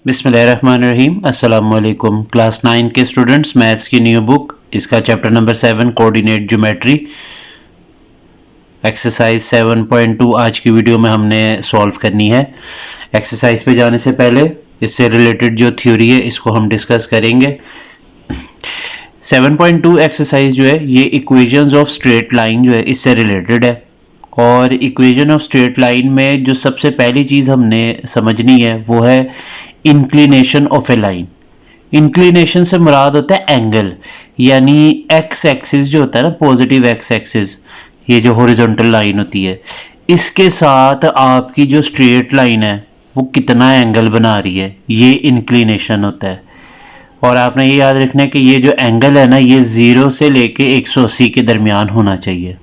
बिस्मिल्लाहिर्रहमानिर्रहीम अस्सलाम वालेकुम। क्लास 9 के स्टूडेंट्स, मैथ्स की न्यू बुक, इसका chapter number 7 coordinate geometry exercise 7.2 आज की वीडियो में हमने सॉल्व करनी है। एक्सरसाइज पे जाने से पहले इससे रिलेटेड जो थ्योरी है इसको हम डिस्कस करेंगे। 7.2 एक्सरसाइज जो है ये इक्वेशंस ऑफ स्ट्रेट लाइन जो है इससे रिलेटेड है। और इक्वेशन ऑफ स्ट्रेट लाइन में जो सबसे पहली चीज़ हमने समझनी है वो है inclination of A line. Inclination से मुराद होता है एंगल, यानी एक्स एक्सिस जो होता है ना, पॉजिटिव एक्स एक्सिस, ये जो हॉरिजॉन्टल लाइन होती है, इसके साथ आपकी जो स्ट्रेट लाइन है वो कितना एंगल बना रही है, ये इंक्लिनेशन होता है। और आपने ये याद रखना है कि ये जो एंगल है ना, ये 0 से लेके 180 के दरमियान होना चाहिए।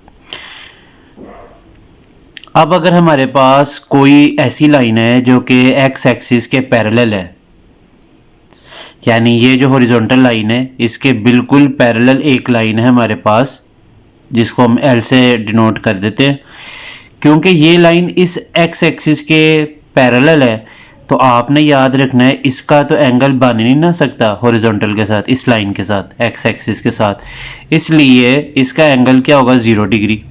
अब अगर हमारे पास कोई ऐसी लाइन है जो कि एक्स एक्सिस के पैरेलल है, यानी ये जो हॉरिजॉन्टल लाइन है इसके बिल्कुल पैरेलल एक लाइन है हमारे पास, जिसको हम एल से डिनोट कर देते हैं। क्योंकि ये लाइन इस एक्स एक्सिस के पैरेलल है तो आपने याद रखना है इसका तो एंगल बन नहीं ना सकता हॉरिजॉन्टल के साथ, इस लाइन के साथ, एक्स एक्सिस के साथ, इसलिए इसका एंगल क्या होगा, 0 डिग्री।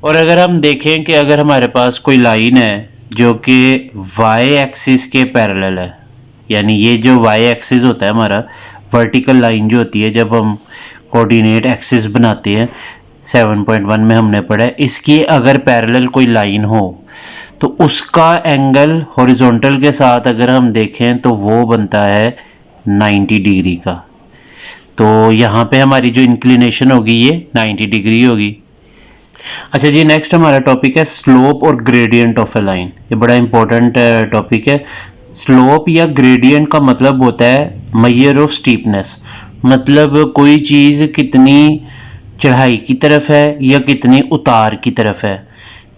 और अगर हम देखें कि अगर हमारे पास कोई लाइन है जो कि वाई एक्सिस के पैरेलल है, यानी ये जो वाई एक्सिस होता है हमारा, वर्टिकल लाइन जो होती है जब हम कोऑर्डिनेट एक्सिस बनाते हैं, 7.1 में हमने पढ़ा है, इसकी अगर पैरेलल कोई लाइन हो तो उसका एंगल हॉरिजॉन्टल के साथ अगर हम देखें तो वो बनता है 90 डिग्री का। तो यहाँ पे हमारी जो इंक्लिनेशन होगी ये 90 डिग्री होगी। अच्छा जी, नेक्स्ट हमारा टॉपिक है स्लोप और ग्रेडियंट ऑफ ए लाइन। ये बड़ा इंपॉर्टेंट टॉपिक है। स्लोप या ग्रेडियंट का मतलब होता है मेजर ऑफ स्टीपनेस, मतलब कोई चीज़ कितनी चढ़ाई की तरफ है या कितनी उतार की तरफ है,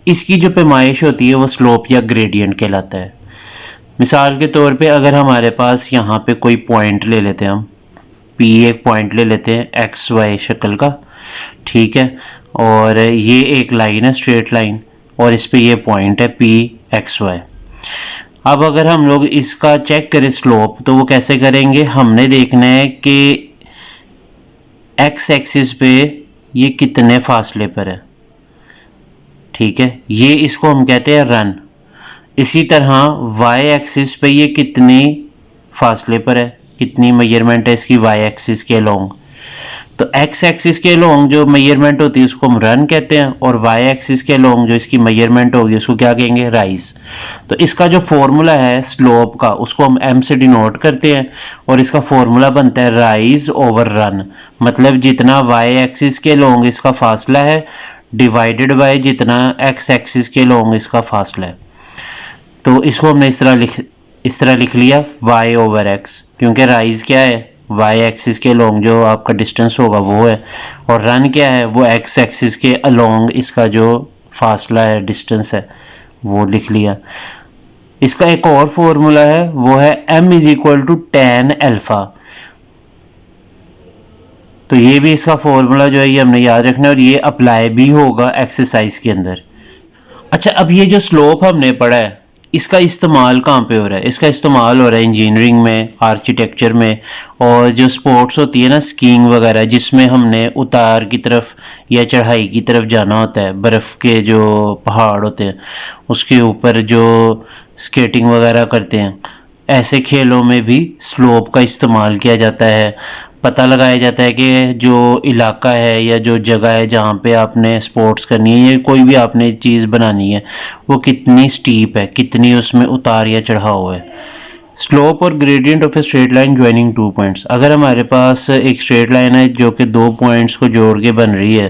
इसकी जो पैमाइश होती है वो स्लोप या ग्रेडियंट कहलाता है। मिसाल के तौर पे अगर हमारे पास यहाँ पे कोई पॉइंट ले लेते हैं, हम P एक पॉइंट ले लेते हैं एक्स वाई शक्ल का, ठीक है, और ये एक लाइन है स्ट्रेट लाइन और इस पे ये पॉइंट है P एक्स वाई। अब अगर हम लोग इसका चेक करें स्लोप, तो वो कैसे करेंगे, हमने देखना है कि एक्स एक्सिस पे ये कितने फासले पर है, ठीक है, ये इसको हम कहते हैं रन। इसी तरह वाई एक्सिस पे ये कितनी फासले पर है, कितनी मेजरमेंट है इसकी वाई एक्सिस के अलोंग। तो एक्स एक्सिस के अलोंग जो मेजरमेंट होती है उसको हम रन कहते हैं, और वाई एक्सिस के अलोंग जो इसकी मेजरमेंट होगी उसको क्या कहेंगे, राइज। तो इसका जो फॉर्मूला है स्लोप का उसको हम एम से डिनोट करते हैं, और इसका फॉर्मूला बनता है राइज ओवर रन, मतलब जितना वाई एक्सिस के अलोंग इसका फासला है डिवाइडेड बाय जितना एक्स एक्सिस के अलोंग इसका फासला है। तो इसको हमने इस तरह लिख लिया y ओवर x, क्योंकि राइज क्या है, y एक्सिस के अलोंग जो आपका डिस्टेंस होगा वो है, और रन क्या है, वो x एक्सिस के अलोंग इसका जो फासला है, डिस्टेंस है, वो लिख लिया। इसका एक और फॉर्मूला है, वो है m is equal to tan alpha. तो ये भी इसका फॉर्मूला जो है ये हमने याद रखना है, और ये अप्लाई भी होगा एक्सरसाइज के अंदर। अच्छा, अब ये जो स्लोप हमने पढ़ा है इसका इस्तेमाल कहाँ पे हो रहा है, इसका इस्तेमाल हो रहा है इंजीनियरिंग में, आर्किटेक्चर में, और जो स्पोर्ट्स होती है ना, स्कीइंग वगैरह, जिसमें हमने उतार की तरफ या चढ़ाई की तरफ जाना होता है, बर्फ़ के जो पहाड़ होते हैं उसके ऊपर जो स्केटिंग वगैरह करते हैं, ऐसे खेलों में भी स्लोप का इस्तेमाल किया जाता है। पता लगाया जाता है कि जो इलाका है या जो जगह है जहाँ पे आपने स्पोर्ट्स करनी है या कोई भी आपने चीज़ बनानी है वो कितनी स्टीप है, कितनी उसमें उतार या चढ़ाव है। स्लोप और gradient of a straight line joining two points. अगर हमारे पास एक स्ट्रेट लाइन है जो कि दो पॉइंट्स को जोड़ के बन रही है,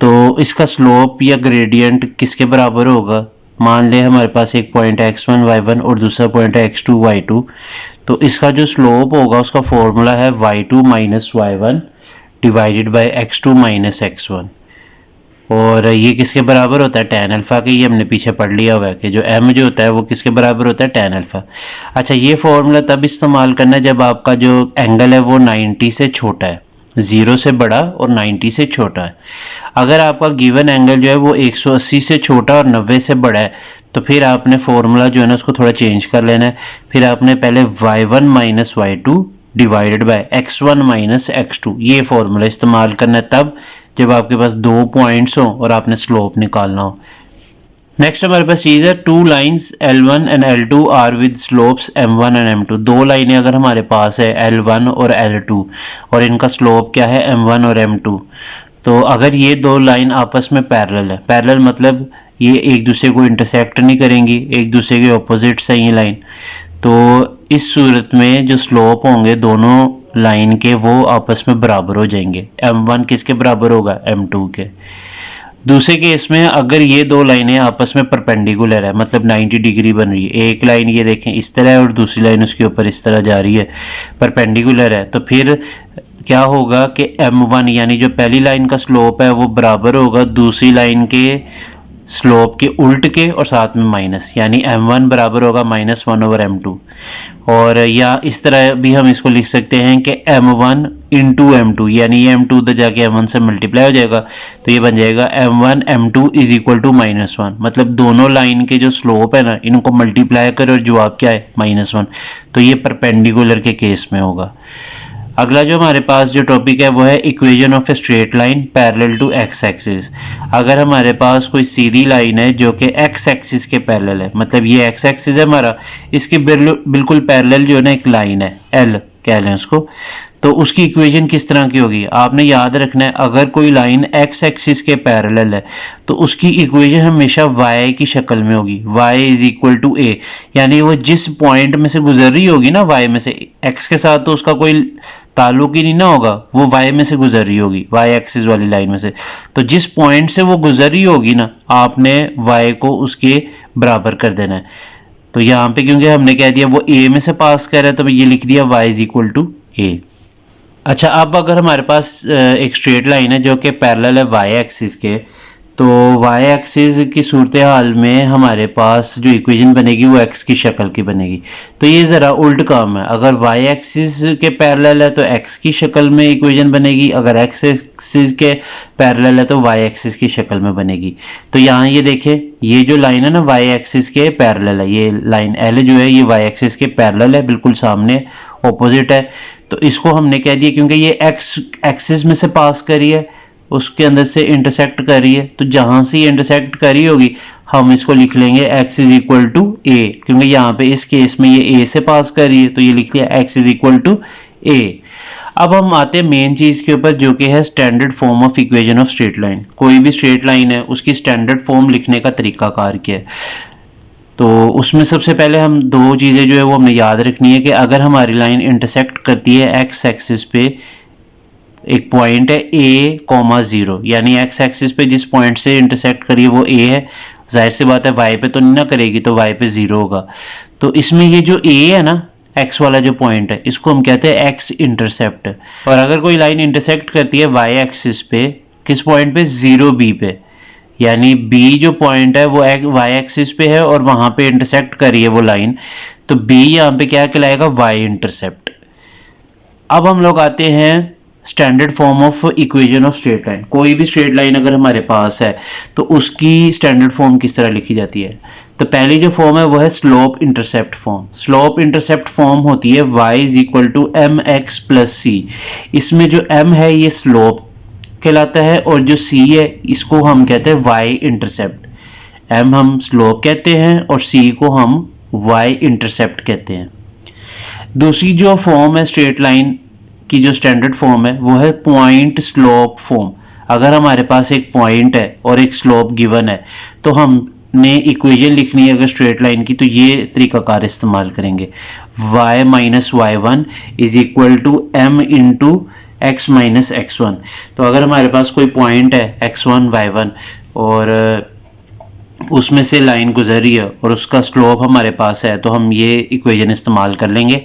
तो इसका स्लोप या ग्रेडियंट किसके बराबर होगा। मान लें हमारे पास एक पॉइंट है x1 y1 और दूसरा पॉइंट है x2 y2, तो इसका जो स्लोप होगा उसका फॉर्मूला है y2 minus y1 divided by x2 minus x1, और ये किसके बराबर होता है, tan अल्फा के। ये हमने पीछे पढ़ लिया हुआ है कि जो m जो होता है वो किसके बराबर होता है, tan अल्फा। अच्छा, ये फॉर्मूला तब इस्तेमाल करना है जब आपका जो एंगल है वो 90 से छोटा है, 0 से बड़ा और 90 से छोटा है। अगर आपका गिवन एंगल जो है वो 180 से छोटा और 90 से बड़ा है तो फिर आपने फॉर्मूला जो है ना उसको थोड़ा चेंज कर लेना है। फिर आपने पहले y1 minus y2 divided by x1 minus x2 ये फॉर्मूला इस्तेमाल करना है तब जब आपके पास दो पॉइंट्स हो और आपने स्लोप निकालना हो। नेक्स्ट हमारे पास चीज है two lines L1 and L2 are with slopes M1 and M2। दो लाइनें अगर हमारे पास है L1 और L2 और इनका स्लोप क्या है M1 और M2, तो अगर ये दो लाइन आपस में पैरेलल है, पैरेलल मतलब ये एक दूसरे को इंटरसेक्ट नहीं करेंगी, एक दूसरे के ऑपोजिट्स है ये लाइन, तो इस सूरत में जो स्लोप होंगे दोनों लाइन के वो आपस में बराबर हो जाएंगे। M1 किसके बराबर होगा? M2 के। दूसरे केस में अगर ये दो लाइनें आपस में परपेंडिकुलर है मतलब 90 डिग्री बन रही है, एक लाइन ये देखें इस तरह है और दूसरी लाइन उसके ऊपर इस तरह जा रही है, परपेंडिकुलर है, तो फिर क्या होगा कि M1 यानी जो पहली लाइन का स्लोप है वो बराबर होगा दूसरी लाइन के स्लोप के उल्ट के और साथ में माइनस, यानी M1 बराबर होगा -1 ओवर M2। और या इस तरह भी हम इसको लिख सकते हैं कि M1 इंटू M2, यानी ये M2 उधर जाके M1 से मल्टीप्लाई हो जाएगा तो ये बन जाएगा M1 M2 is equal to -1। मतलब दोनों लाइन के जो स्लोप है ना इनको मल्टीप्लाई करो और जवाब क्या है -1, तो ये परपेंडिकुलर के केस में होगा। अगला जो हमारे पास जो टॉपिक है वो है equation of a straight line parallel to x axis. अगर हमारे पास कोई सीधी लाइन है जो कि एक्स एक्सिस के पैरेलल है, मतलब ये एक्स एक्सिस है हमारा, इसके बिल्कुल पैरेलल जो है ना एक लाइन है एल कह लें उसको, तो उसकी इक्वेशन किस तरह की होगी आपने याद रखना है। अगर कोई लाइन एक्स एक्सिस के पैरेलल है तो उसकी इक्वेशन हमेशा y की शक्ल में होगी, y is equal to a, यानी वो जिस पॉइंट में से गुजर रही होगी ना y में से, x के साथ तो उसका कोई ताल्लुक ही नहीं ना होगा, वो y में से गुजर रही होगी, y एक्सिस वाली लाइन में से, तो जिस पॉइंट से वो गुजर रही होगी ना आपने y को उसके बराबर कर देना है। तो यहाँ पे क्योंकि हमने कह दिया वो a में से पास कर रहा है तो ये लिख दिया y is equal to a। अच्छा, अब अगर हमारे पास एक स्ट्रेट लाइन है जो कि पैरेलल है y एक्सिस के, तो y एक्सिस की सूरत हाल में हमारे पास जो इक्वेशन बनेगी वो x की शक्ल की बनेगी। तो ये ज़रा उल्ट काम है, अगर y एक्सिस के पैरेलल है तो x की शक्ल में इक्वेशन बनेगी, अगर x एक्सिस के पैरेलल है तो y एक्सिस की शक्ल में बनेगी। तो यहाँ ये देखें, ये जो लाइन है ना y एक्सिस के पैरेलल है, ये लाइन L जो है ये y एक्सिस के पैरेलल है, बिल्कुल सामने ऑपोजिट है, तो इसको हमने कह दिया क्योंकि ये x एक्सिस में से पास करी है उसके अंदर से इंटरसेक्ट कर रही है, तो जहां से ये इंटरसेक्ट करी होगी हम इसको लिख लेंगे x is equal to a, क्योंकि यहाँ पे इस केस में ये a से पास कर रही है तो ये लिख लिया x is equal to a। अब हम आते हैं मेन चीज के ऊपर जो कि है standard form of equation of straight line. कोई भी स्ट्रेट लाइन है उसकी स्टैंडर्ड फॉर्म लिखने का तरीकाकार क्या है, तो उसमें सबसे पहले हम दो चीजें जो है वो हमें याद रखनी है कि अगर हमारी लाइन इंटरसेक्ट करती है x एक्सिस पे, एक पॉइंट है a,0, यानी x एक्सिस पे जिस पॉइंट से इंटरसेक्ट करिए वो a है, जाहिर सी बात है y पे तो नहीं ना करेगी तो y पे 0 होगा। तो इसमें ये जो a है ना x वाला जो पॉइंट है इसको हम कहते हैं x इंटरसेप्ट। और अगर कोई लाइन इंटरसेक्ट करती है y एक्सिस पे किस पॉइंट पे? 0b पे, यानी b जो पॉइंट है वो y एक्सिस पे है और वहां पे इंटरसेक्ट करी है वो लाइन, तो b यहाँ पे क्या कहलाएगा? y intercept. अब हम लोग आते हैं standard form of equation of straight line. कोई भी स्ट्रेट लाइन अगर हमारे पास है तो उसकी स्टैंडर्ड फॉर्म किस तरह लिखी जाती है? तो पहली जो फॉर्म है वो है slope intercept form. Slope intercept form होती है y is equal to mx plus c। इसमें जो m है ये स्लोप कहलाता है और जो c है इसको हम कहते हैं y इंटरसेप्ट। m हम स्लोप कहते हैं और c को हम y इंटरसेप्ट कहते हैं। दूसरी जो फॉर्म है स्ट्रेट लाइन की जो स्टैंडर्ड फॉर्म है वो है पॉइंट स्लोप फॉर्म। अगर हमारे पास एक पॉइंट है और एक स्लोप गिवन है तो हमने इक्वेशन लिखनी है अगर स्ट्रेट लाइन की तो ये तरीकाकार इस्तेमाल करेंगे, y minus y1 is equal to m into x minus x1। तो अगर हमारे पास कोई पॉइंट है x1 y1 और उसमें से लाइन गुजर रही है और उसका स्लोप हमारे पास है तो हम ये इक्वेशन इस्तेमाल कर लेंगे,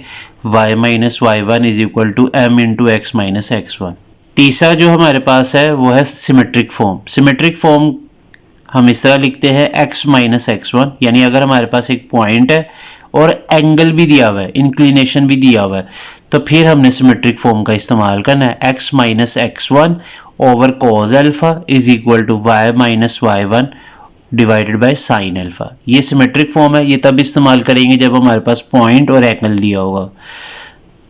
y minus y1 is equal to m into x minus x1। तीसरा जो हमारे पास है वो है सिमेट्रिक फॉर्म। सिमेट्रिक फॉर्म हम इस तरह लिखते हैं x माइनस x1, यानी अगर हमारे पास एक पॉइंट है और एंगल भी दिया हुआ है, इंक्लिनेशन भी दिया हुआ है, तो फिर हमने सिमेट्रिक फॉर्म का इस्तेमाल करना है। x minus x1 over cos alpha is equal to y minus y1 divided by sine alpha. ये सिमेट्रिक फॉर्म है, ये तब इस्तेमाल करेंगे जब हमारे पास पॉइंट और एंगल दिया होगा।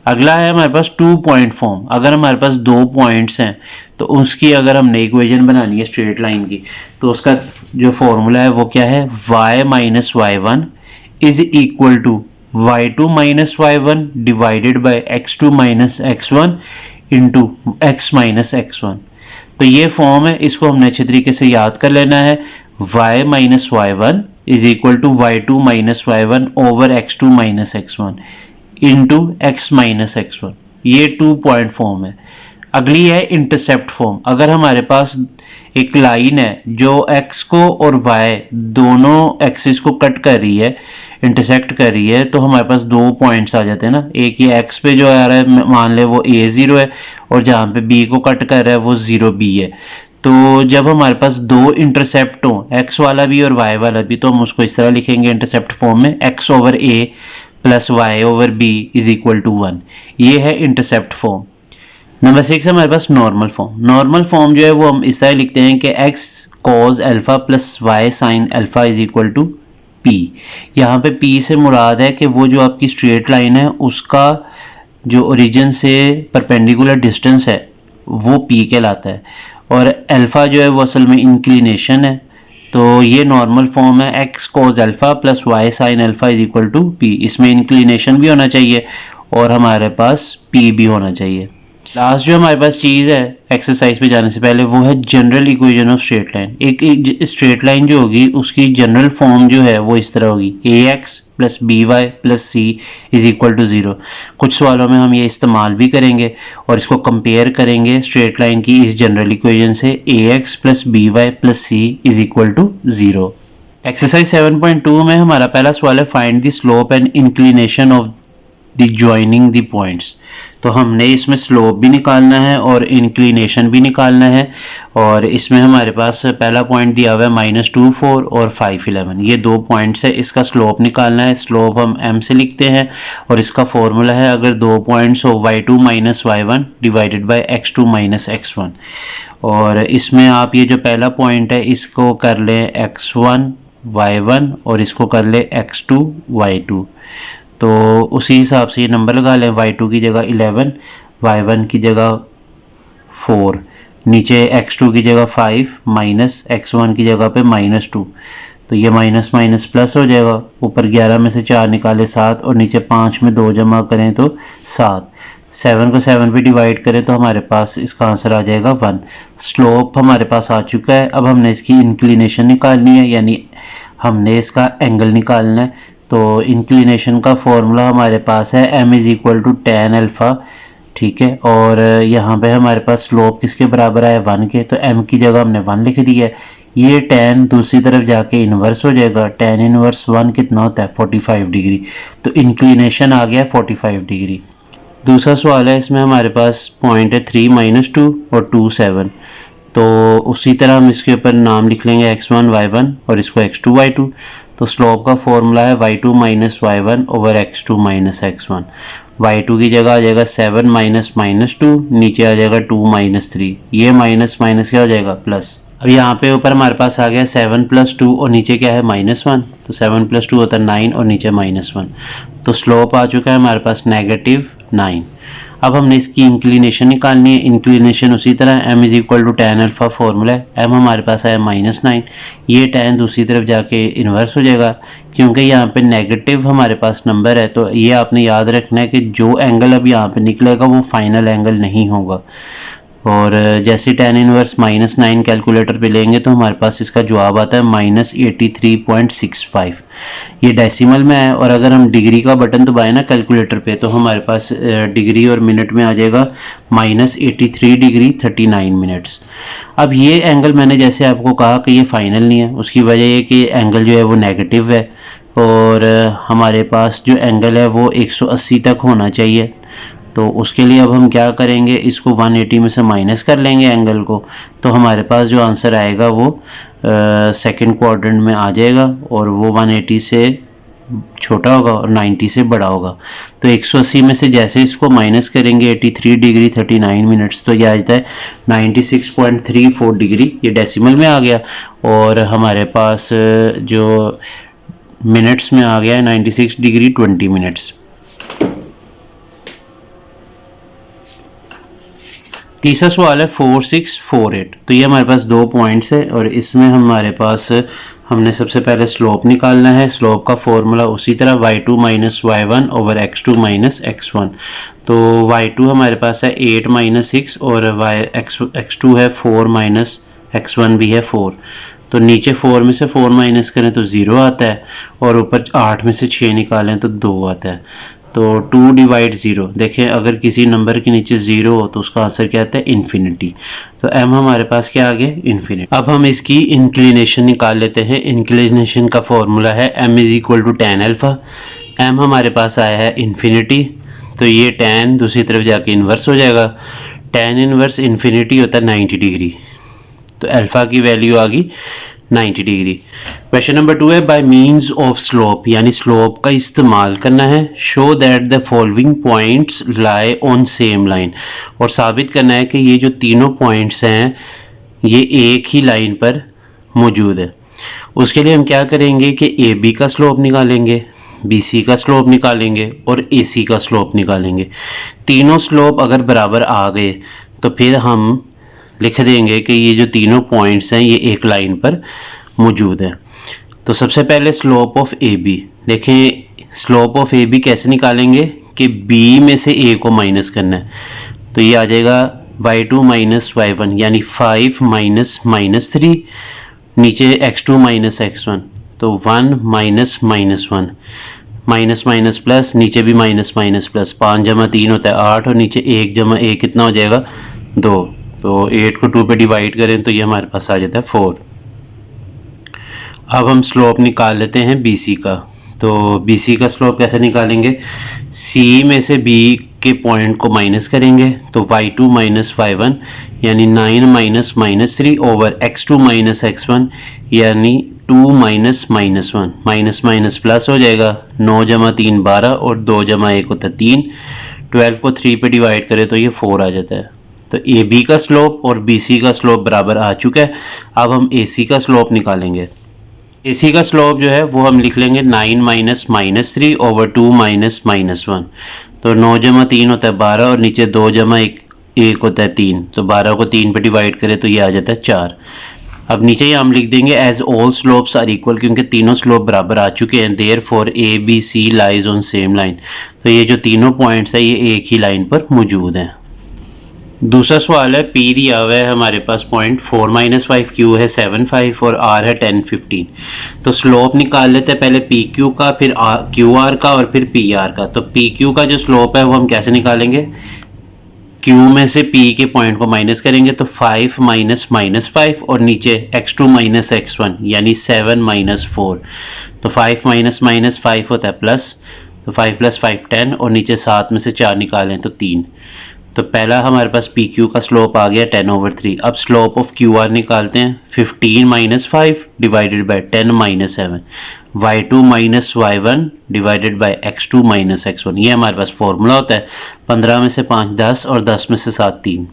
अगला है हमारे पास 2 पॉइंट फॉर्म। अगर हमारे पास 2 पॉइंट्स हैं तो उसकी अगर हमने इक्वेशन बनानी है स्ट्रेट लाइन की, तो उसका जो फॉर्मूला है वो क्या है, y minus y1 is equal to y2 minus y1 divided by x2 minus x1 into x minus x1। तो ये फॉर्म है, इसको हमने अच्छे तरीके से याद कर लेना है। y minus y1 is equal to y2 minus y1 over x2 minus x1 into x minus x1। ये 2 पॉइंट फॉर्म है। अगली है इंटरसेप्ट फॉर्म। अगर हमारे पास एक लाइन है जो x को और y दोनों एक्सिस को कट कर रही है, इंटरसेक्ट कर रही है, तो हमारे पास 2 पॉइंट्स आ जाते हैं ना। एक ये x पे जो आ रहा है, मान ले वो a0 है, और जहां पे b को कट कर रहा है वो 0b है। तो जब हमारे पास 2 इंटरसेप्ट हो, x वाला भी और y वाला भी, तो हम उसको इस तरह लिखेंगे इंटरसेप्ट फॉर्म में, x over a plus y over b is equal to 1। ये है इंटरसेप्ट फॉर्म। नंबर 6 है हमारे पास नॉर्मल फॉर्म। नॉर्मल फॉर्म जो है वो हम इस तरह लिखते हैं कि x cos alpha plus y sin alpha is equal to p। यहाँ पे p से मुराद है कि वो जो आपकी स्ट्रेट लाइन है उसका जो ओरिजिन से परपेंडिकुलर डिस्टेंस है वो p कहलाता है, और अल्फा जो है वो असल में इंक्लिनेशन है। तो ये नॉर्मल फॉर्म है, x cos alpha plus y sin alpha is equal to p। इसमें इंक्लिनेशन भी होना चाहिए और हमारे पास p भी होना चाहिए। लास्ट जो हमारे पास चीज़ है एक्सरसाइज पे जाने से पहले, वो है general equation of straight line. एक स्ट्रेट लाइन जो होगी उसकी जनरल फॉर्म जो है वो इस तरह होगी, ax plus b y plus c is equal to 0। कुछ सवालों में हम ये इस्तेमाल भी करेंगे और इसको कंपेयर करेंगे स्ट्रेट लाइन की इस जनरल इक्वेशन से, ax plus b y plus c is equal to 0। Exercise 7.2 में हमारा पहला सवाल है, find the slope and inclination of the joining the points. तो हमने इसमें स्लोप भी निकालना है और इंक्लिनेशन भी निकालना है, और इसमें हमारे पास पहला पॉइंट दिया हुआ है -2 4 और 5 11। ये 2 पॉइंट्स है, इसका स्लोप निकालना है। स्लोप हम m से लिखते हैं और इसका फॉर्मूला है, अगर 2 पॉइंट्स हो y2 minus y1 divided by x2 minus x1। और इसमें आप ये जो पहला पॉइंट है इसको कर लें x1 y1 और इसको कर लें x2 y2। तो उसी हिसाब से ये नंबर लगा लें, y2 की जगह 11, y1 की जगह 4, नीचे x2 की जगह 5 माइनस x1 की जगह पे -2। तो ये माइनस माइनस प्लस हो जाएगा, ऊपर 11 में से 4 निकाले 7 और नीचे 5 में 2 जमा करें तो 7। 7 को 7 पे डिवाइड करें तो हमारे पास इसका आंसर आ जाएगा 1। स्लोप हमारे पास आ चुका है। अब हमने इसकी इंक्लिनेशन निकालनी है, यानी हमने इसका एंगल निकालना है। तो इंक्लिनेशन का फॉर्मूला हमारे पास है m is equal to tan alpha, ठीक है। और यहाँ पे हमारे पास स्लोप किसके बराबर है, 1 के, तो m की जगह हमने 1 लिख दिया है। ये tan दूसरी तरफ जाके इन्वर्स हो जाएगा, tan इन्वर्स 1 कितना होता है 45 डिग्री। तो इंक्लिनेशन आ गया 45 डिग्री। दूसरा सवाल है, इसमें हमारे पास पॉइंट है 3 -2 और 2 7। तो उसी तरह हम इसके ऊपर नाम लिख लेंगे x1 y1 और इसको x2 y2। तो स्लोप का फॉर्मूला है y2 minus y1 over x2 minus x1। y2 की जगह आ जाएगा 7 माइनस -2, नीचे आ जाएगा 2 माइनस 3। ये माइनस माइनस क्या हो जाएगा, प्लस। अब यहाँ पे ऊपर हमारे पास आ गया 7 प्लस 2 और नीचे क्या है -1। तो 7 प्लस 2 होता है 9 और नीचे -1। तो स्लोप आ चुका है हमारे पास -9। अब हमने इसकी इंक्लिनेशन निकालनी है। इंक्लिनेशन उसी तरह m is equal to tan alpha formula है, m हमारे पास है -9। ये tan दूसरी तरफ जाके इन्वर्स हो जाएगा, क्योंकि यहाँ पे नेगेटिव हमारे पास नंबर है। तो ये आपने याद रखना है कि जो एंगल अब यहाँ पे निकलेगा वो फाइनल एंगल नहीं होगा। और जैसे tan इनवर्स -9 कैलकुलेटर पे लेंगे तो हमारे पास इसका जवाब आता है -83.65। ये डेसिमल में है, और अगर हम डिग्री का बटन दबाएं ना कैलकुलेटर पे तो हमारे पास डिग्री और मिनट में आ जाएगा -83 डिग्री 39 मिनट्स। अब ये एंगल मैंने जैसे आपको कहा कि ये फाइनल नहीं है, उसकी वजह ये कि एंगल जो है वो नेगेटिव है, और हमारे पास जो एंगल है वो 180 तक होना चाहिए। तो उसके लिए अब हम क्या करेंगे, इसको 180 में से माइनस कर लेंगे एंगल को, तो हमारे पास जो आंसर आएगा वो सेकंड क्वाड्रेंट में आ जाएगा, और वो 180 से छोटा होगा और 90 से बड़ा होगा। तो 180 में से जैसे इसको माइनस करेंगे 83 डिग्री 39 मिनट्स, तो यह आ जाता है 96.34 डिग्री, ये डेसिमल में आ गया। और हमारे पास जो मिनट्स में आ गया है 96 डिग्री 20 मिनट्स। तीसरा सवाल है 4648। तो ये हमारे पास 2 पॉइंट्स है और इसमें हमारे पास हमने सबसे पहले स्लोप निकालना है। स्लोप का फॉर्मूला उसी तरह y2 minus y1 over x2 minus x1। तो y2 हमारे पास है 8 माइनस 6 और x2 है 4 माइनस x1 भी है 4। तो नीचे 4 में से 4 माइनस करें तो 0 आता है और ऊपर 8 में से 6 निकालें तो 2 आता है। तो 2 डिवाइड 0, देखें अगर किसी नंबर के नीचे 0 हो तो उसका आंसर क्या आता है? इन्फिनिटी। तो m हमारे पास क्या आ गया? इन्फिनिटी। अब हम इसकी इंक्लिनेशन निकाल लेते हैं। इंक्लिनेशन का फॉर्मूला है m is equal to tan alpha. m हमारे पास आया है इन्फिनिटी, तो ये tan दूसरी तरफ जाके इन्वर्स हो जाएगा। tan इन्वर्स इन्फिनिटी होता है 90 डिग्री, तो अल्फा की वैल्यू आ गई 90 डिग्री। क्वेश्चन नंबर 2 है बाय मीन्स ऑफ स्लोप, यानी स्लोप का इस्तेमाल करना है। Show that the following points lie on same line, और साबित करना है कि ये जो तीनों पॉइंट्स हैं ये एक ही लाइन पर मौजूद है। उसके लिए हम क्या करेंगे कि ए बी का स्लोप निकालेंगे, बी सी का स्लोप निकालेंगे और ए सी का स्लोप निकालेंगे। तीनों स्लोप अगर बराबर आ गए तो फिर हम लिख देंगे कि ये जो तीनों पॉइंट्स हैं ये एक लाइन पर मौजूद है। तो सबसे पहले स्लोप ऑफ ए बी, देखें स्लोप ऑफ ए बी कैसे निकालेंगे कि बी में से ए को माइनस करना है। तो ये आ जाएगा y2 माइनस y1 यानी 5 माइनस माइनस 3, नीचे x2 माइनस x1 तो 1 minus minus 1, minus minus plus, नीचे भी माइनस माइनस प्लस, 5 जमा 3 होता है 8 और नीचे 1 जमा 1 कितना हो जाएगा? 2। तो 8 को 2 पे डिवाइड करें तो ये हमारे पास आ जाता है 4। अब हम स्लोप निकाल लेते हैं BC का। तो BC का स्लोप कैसे निकालेंगे? C में से B के पॉइंट को माइनस करेंगे तो y2 माइनस y1 यानी 9 minus minus 3 over x2 minus x1 यानी 2 minus minus 1, minus minus plus हो जाएगा। 9 जमा 3 12 और 2 जमा 1 होता है 3। 12 को 3 पे डिवाइड करें तो ये 4 आ जाता है। तो ए बी का स्लोप और बी सी का स्लोप बराबर आ चुका है। अब हम ए सी का स्लोप निकालेंगे। ए सी का स्लोप जो है वो हम लिख लेंगे 9 minus minus 3 over 2 minus minus 1। तो 9 जमा 3 होता है 12 और नीचे 2 जमा 1 होता है 3। तो 12 को 3 पे डिवाइड करें तो ये आ जाता है 4। अब नीचे ही हम लिख देंगे as all slopes are equal, क्योंकि तीनों स्लोप बराबर आ चुके हैं। Therefore A B C lies on same line, तो ये जो तीनों पॉइंट्स है ये एक ही लाइन पर मौजूद हैं। दूसरा सवाल है P दिया हुआ है हमारे पास पॉइंट 4 माइनस 5, Q है 7 5 और R है 10 15। तो स्लोप निकाल लेते हैं पहले PQ का, फिर QR का और फिर PR का। तो PQ का जो स्लोप है वो हम कैसे निकालेंगे? Q में से P के पॉइंट को माइनस करेंगे तो 5 माइनस माइनस 5 और नीचे x2 माइनस x1 यानी 7 माइनस 4। तो 5 माइनस माइनस 5 होता है प्लस, तो 5 प्लस 5 10 और नीचे 7 में से 4 निकालें तो 3। तो पहला हमारे पास PQ का स्लोप आ गया 10/3। अब स्लोप ऑफ QR निकालते हैं। 15 minus 5 divided by 10 minus 7, y2 minus y1 divided by x2 minus x1। ये हमारे पास फॉर्मूला होता है। 15 में से 5 10 और 10 में से 7 3।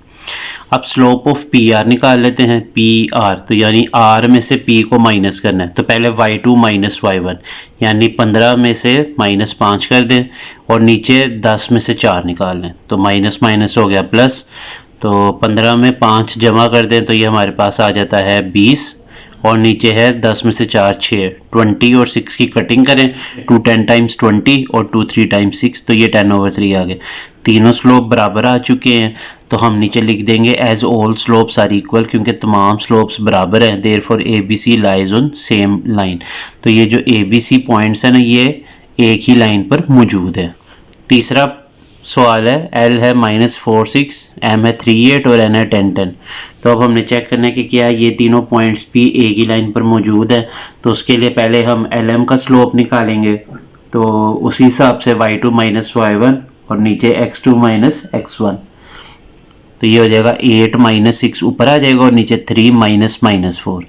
अब स्लोप ऑफ PR निकाल लेते हैं। PR तो यानी R में से P को माइनस करना है। तो पहले y2 माइनस y1 यानी 15 में से माइनस 5 कर दें और नीचे 10 में से 4 निकाल लें। तो माइनस माइनस हो गया प्लस, तो 15 में 5 जमा कर दें तो ये हमारे पास आ जाता है 20 और नीचे है 10 में से 4 6, 20 और 6 की कटिंग करें। 2 10 टाइम्स 20 और 2 3 टाइम्स 6, तो ये 10/3 आ गए। तीनों स्लोप बराबर आ चुके हैं तो हम नीचे लिख देंगे as all slopes are equal, क्योंकि तमाम स्लोप्स बराबर हैं। Therefore A B C lies on same line. तो ये जो ए बी सी पॉइंट्स है ना ये एक ही लाइन पर मौजूद है। तीसरा सवाल है L है -4 6, M है 3 8 और N है 10 10। तो अब हमने चेक करना है कि क्या ये तीनों पॉइंट्स भी एक ही लाइन पर मौजूद है। तो उसके लिए पहले हम LM का स्लोप निकालेंगे। तो उसी हिसाब से y2 माइनस y1 और नीचे x2 माइनस x1। तो ये हो जाएगा 8 माइनस 6 ऊपर आ जाएगा और नीचे 3 माइनस माइनस 4,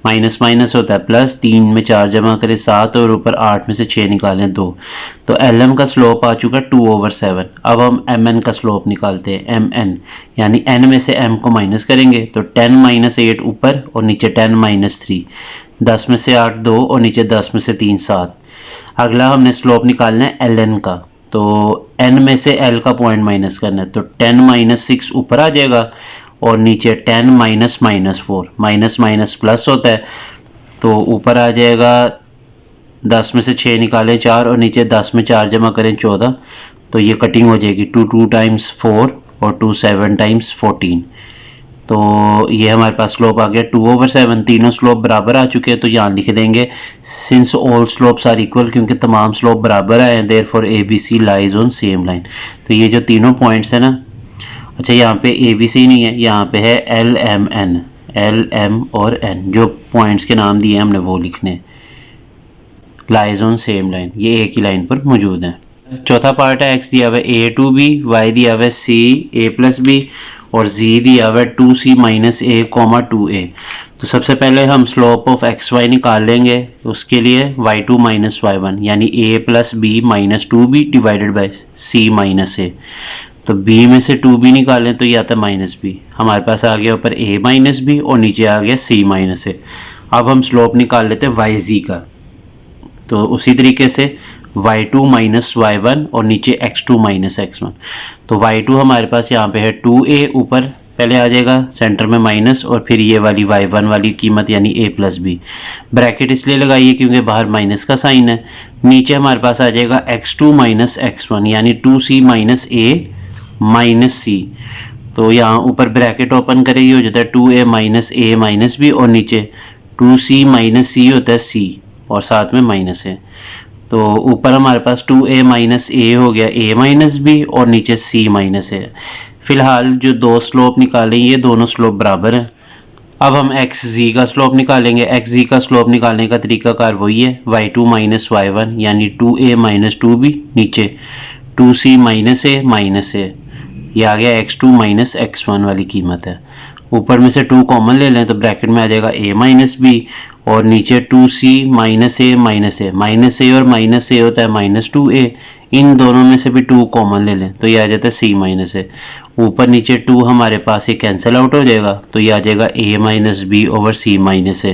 माइनस माइनस होता है प्लस, 3 में 4 जमा करें 7 और ऊपर 8 में से 6 निकालें 2, तो lm का स्लोप आ चुका 2/7। अब हम mn का स्लोप निकालते हैं, mn यानी n में से m को माइनस करेंगे तो 10 माइनस 8 ऊपर और नीचे 10 माइनस 3, 10 में से 8 2 और नीचे 10 में से 3 7। अगला हमने स्लोप निकालना है ln का, तो n में से l का पॉइंट माइनस करना है, तो 10 माइनस 6 ऊपर आ जाएगा और नीचे 10 minus minus 4, minus minus plus होता है तो ऊपर आ जाएगा 10 में से 6 निकालें 4 और नीचे 10 में 4 जमा करें 14, तो ये कटिंग हो जाएगी 2 टाइम्स 4 और 2 7 टाइम्स 14, तो ये हमारे पास स्लोप आ गया 2/7। तीनों स्लोप बराबर आ चुके हैं तो यहाँ लिख देंगे since all slopes are equal, क्योंकि तमाम स्लोप बराबर आए हैं, therefore ABC lies on same line. तो ये जो तीनों पॉइंट्स है ना, अच्छा यहाँ पे ABC नहीं है, यहाँ पे है LMN, LM और N, जो पॉइंट्स के नाम दिए हमने वो लिखने, लाइज ऑन सेम लाइन, ये एक ही लाइन पर मौजूद है। चौथा पार्ट है x दिया हुआ है a to b, y दिया हुआ है c a प्लस b और z दिया हुआ है 2c माइनस a 2a। तो सबसे पहले हम स्लोप ऑफ xy निकाल लेंगे, उसके लिए y2 माइनस y1 यानी a plus b minus 2b divided by c minus a। तो b में से 2b निकालें तो ये आता है माइनस b, हमारे पास आ गया ऊपर a माइनस b और नीचे आ गया c माइनस a। अब हम स्लोप निकाल लेते हैं yz का, तो उसी तरीके से y2 माइनस y1 और नीचे x2 माइनस x1। तो y2 हमारे पास यहाँ पे है 2a, ऊपर पहले आ जाएगा सेंटर में माइनस और फिर ये वाली y1 वाली कीमत यानी a प्लस बी, ब्रैकेट इसलिए लगाइए क्योंकि बाहर माइनस का साइन है। नीचे हमारे पास आ जाएगा x2 माइनस x1 यानी 2c minus a minus c, तो यहाँ ऊपर ब्रैकेट ओपन करें ये हो जाता है 2a minus a minus b और नीचे 2c माइनस c होता है c और साथ में माइनस है, तो ऊपर हमारे पास 2a माइनस a हो गया a माइनस b और नीचे c माइनस है। फिलहाल जो दो स्लोप निकालें ये दोनों स्लोप बराबर हैं। अब हम xz का स्लोप निकालेंगे। xz का स्लोप निकालने का तरीकाकार वही है, y2 माइनस y1 यानी 2a माइनस 2b नीचे 2c minus a minus a, ये आ गया x2 माइनस x1 वाली कीमत है। ऊपर में से 2 कॉमन ले लें तो ब्रैकेट में आ जाएगा a माइनस b और नीचे 2c minus a minus a, minus a और माइनस a होता है माइनस 2a, इन दोनों में से भी 2 कॉमन ले लें तो ये आ जाता है c माइनस a। ऊपर नीचे 2 हमारे पास ये कैंसिल आउट हो जाएगा तो ये आ जाएगा a minus b over c minus a।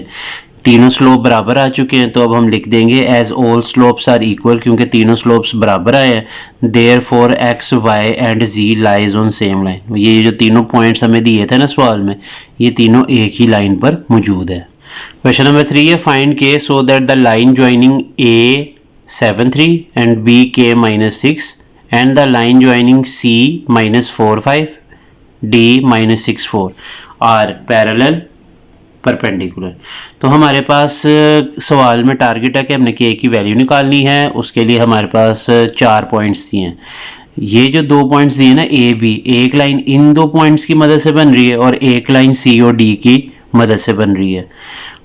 तीनों स्लोप बराबर आ चुके हैं तो अब हम लिख देंगे as all slopes are equal, क्योंकि तीनों स्लोप्स बराबर आए हैं, therefore x y and z lies on same line. ये जो तीनों पॉइंट्स हमें दिए थे ना सवाल में, ये तीनों एक ही लाइन पर मौजूद है। क्वेश्चन नंबर 3 है find k so that the line joining a 7 3 and b k minus 6 and the line joining c minus 4 5 d minus 6 4 are parallel perpendicular. तो हमारे पास सवाल में टारगेट है कि हमने k की वैल्यू निकालनी है, उसके लिए हमारे पास 4 पॉइंट्स दिए हैं। ये जो 2 पॉइंट्स दिए ना a b, एक लाइन इन 2 पॉइंट्स की मदद से बन रही है और एक लाइन c और d की मदद से बन रही है।